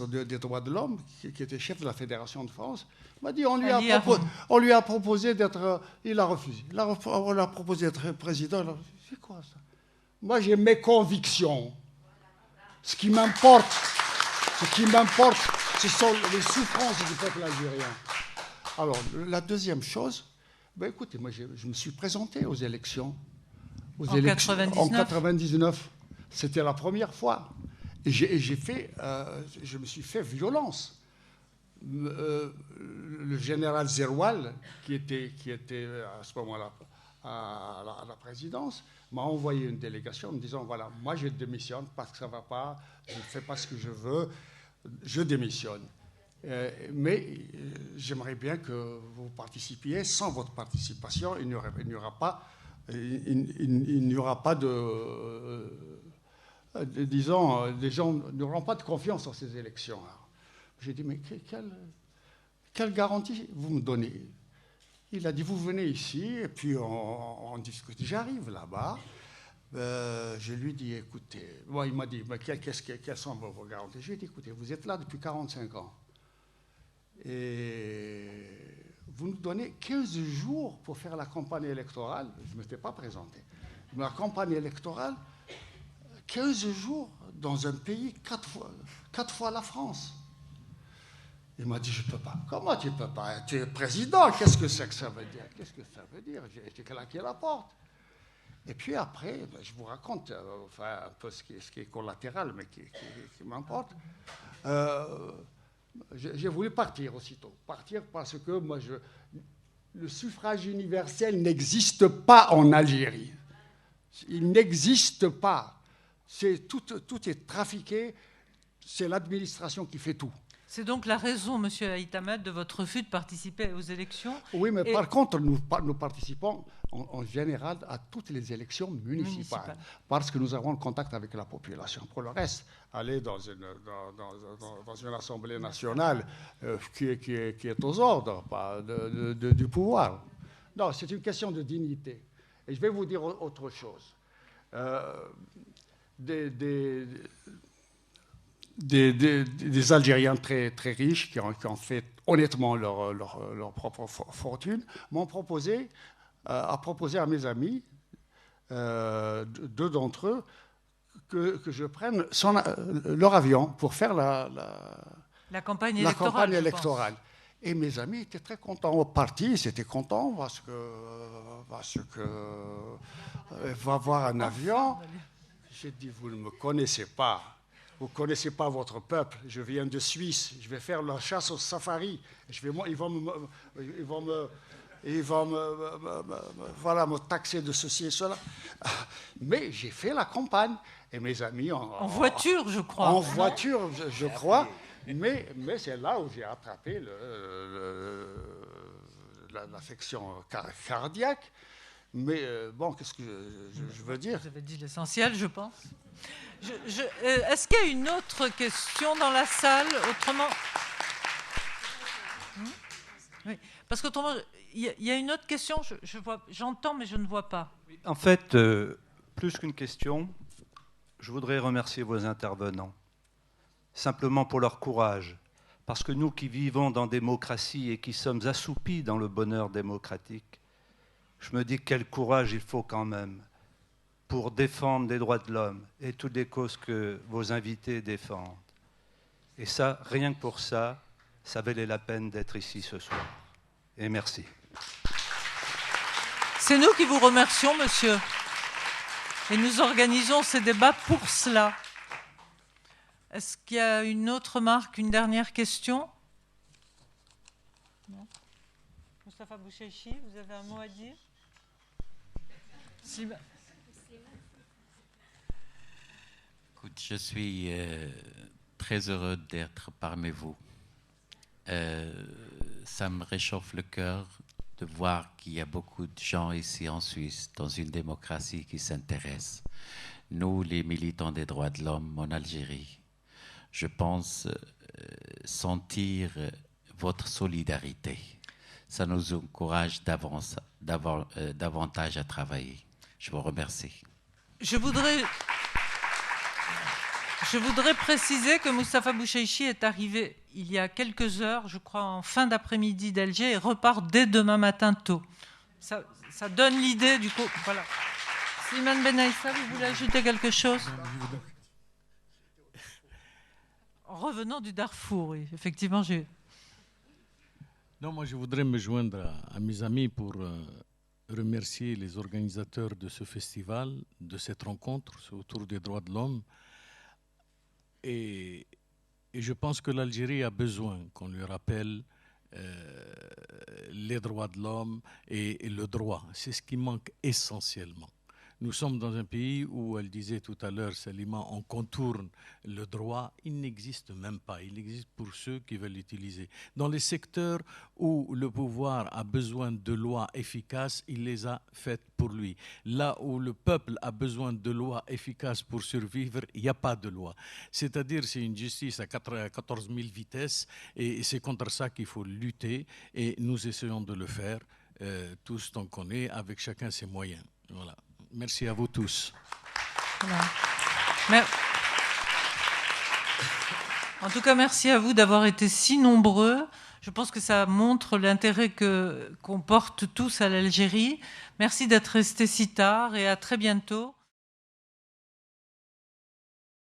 C: des droits de l'homme, qui était chef de la Fédération de France, m'a dit on lui a proposé d'être... Il a refusé. On lui a proposé d'être président. C'est quoi ça? Moi, j'ai mes convictions. Ce qui m'importe, ce sont les souffrances du peuple algérien. Alors, la deuxième chose, écoutez, moi, je me suis présenté aux élections.
A: En 99.
C: C'était la première fois. Et je me suis fait violence. Le général Zeroual, qui était à ce moment-là à la présidence, m'a envoyé une délégation en me disant, voilà, moi je démissionne parce que ça ne va pas, je ne fais pas ce que je veux, je démissionne. Mais j'aimerais bien que vous participiez. Sans votre participation, il n'y aura pas de... disons, les gens n'auront pas de confiance en ces élections. J'ai dit, mais quelle garantie vous me donnez? Il a dit, vous venez ici et puis on discute. J'arrive là-bas. Je lui dis, écoutez, bon, il m'a dit, mais quelles sont vos garanties? Je lui ai dit, écoutez, vous êtes là depuis 45 ans. Et vous nous donnez 15 jours pour faire la campagne électorale. Je ne m'étais pas présenté. Mais la campagne électorale, 15 jours dans un pays 4 fois la France. Il m'a dit, je ne peux pas. Comment tu ne peux pas? Tu es président, qu'est-ce que c'est que ça veut dire? Qu'est-ce que ça veut dire? J'ai claqué la porte. Et puis après, je vous raconte enfin, un peu ce qui est collatéral, mais qui m'importe. J'ai voulu partir aussitôt. Partir parce que moi, le suffrage universel n'existe pas en Algérie. Il n'existe pas. Tout est trafiqué. C'est l'administration qui fait tout.
A: C'est donc la raison, Monsieur Aït Ahmed, de votre refus de participer aux élections.
C: Oui, mais par contre, nous participons en général à toutes les élections municipales, parce que nous avons le contact avec la population. Pour le reste, aller dans une assemblée nationale qui est aux ordres pas du pouvoir. Non, c'est une question de dignité. Et je vais vous dire autre chose. Des Algériens très, très riches qui ont fait honnêtement leur propre fortune m'ont proposé à mes amis, 2 d'entre eux, que je prenne leur avion pour faire
A: la campagne
C: électorale. Et mes amis étaient très contents. Au parti, ils étaient contents parce que va avoir un avion. J'ai dit, vous ne me connaissez pas. Vous ne connaissez pas votre peuple. Je viens de Suisse. Je vais faire la chasse au safari. Ils vont me taxer de ceci et cela. Mais j'ai fait la campagne. Et mes amis...
A: En voiture, je crois.
C: En voiture, je crois. Mais c'est là où j'ai attrapé l'affection cardiaque. Mais bon, qu'est-ce que je veux dire?
A: Vous avez dit l'essentiel, je pense. Est-ce qu'il y a une autre question dans la salle? Autrement, oui, parce qu'autrement, il y a une autre question. J'entends, mais je ne vois pas.
J: En fait, plus qu'une question, je voudrais remercier vos intervenants, simplement pour leur courage, parce que nous qui vivons dans démocratie et qui sommes assoupis dans le bonheur démocratique, je me dis quel courage il faut quand même pour défendre les droits de l'homme et toutes les causes que vos invités défendent. Et ça, rien que pour ça, ça valait la peine d'être ici ce soir. Et merci.
A: C'est nous qui vous remercions, monsieur. Et nous organisons ces débats pour cela. Est-ce qu'il y a une autre remarque, une dernière question? Non. Moustapha Bouchechi, vous avez un mot à dire?
D: Écoute, je suis très heureux d'être parmi vous. Ça me réchauffe le cœur de voir qu'il y a beaucoup de gens ici en Suisse, dans une démocratie qui s'intéresse. Nous, les militants des droits de l'homme en Algérie, je pense sentir votre solidarité. Ça nous encourage davantage à travailler. Je vous remercie.
A: Je voudrais préciser que Moustapha Bouchechi est arrivé il y a quelques heures, je crois en fin d'après-midi d'Alger, et repart dès demain matin tôt. Ça donne l'idée du coup. Voilà. Slimane Ben Aïssa, vous voulez ajouter quelque chose? En revenant du Darfour, oui, effectivement, j'ai...
E: Non, moi je voudrais me joindre à mes amis pour remercier les organisateurs de ce festival, de cette rencontre autour des droits de l'homme. Et je pense que l'Algérie a besoin qu'on lui rappelle les droits de l'homme et le droit. C'est ce qui manque essentiellement. Nous sommes dans un pays où, elle disait tout à l'heure, Salima, on contourne le droit. Il n'existe même pas. Il existe pour ceux qui veulent l'utiliser. Dans les secteurs où le pouvoir a besoin de lois efficaces, il les a faites pour lui. Là où le peuple a besoin de lois efficaces pour survivre, il n'y a pas de loi. C'est-à-dire, c'est une justice à 14 000 vitesses et c'est contre ça qu'il faut lutter et nous essayons de le faire tous tant qu'on est, avec chacun ses moyens. Voilà. Merci à vous tous.
A: Voilà. En tout cas, merci à vous d'avoir été si nombreux. Je pense que ça montre l'intérêt qu'on porte tous à l'Algérie. Merci d'être restés si tard et à très bientôt.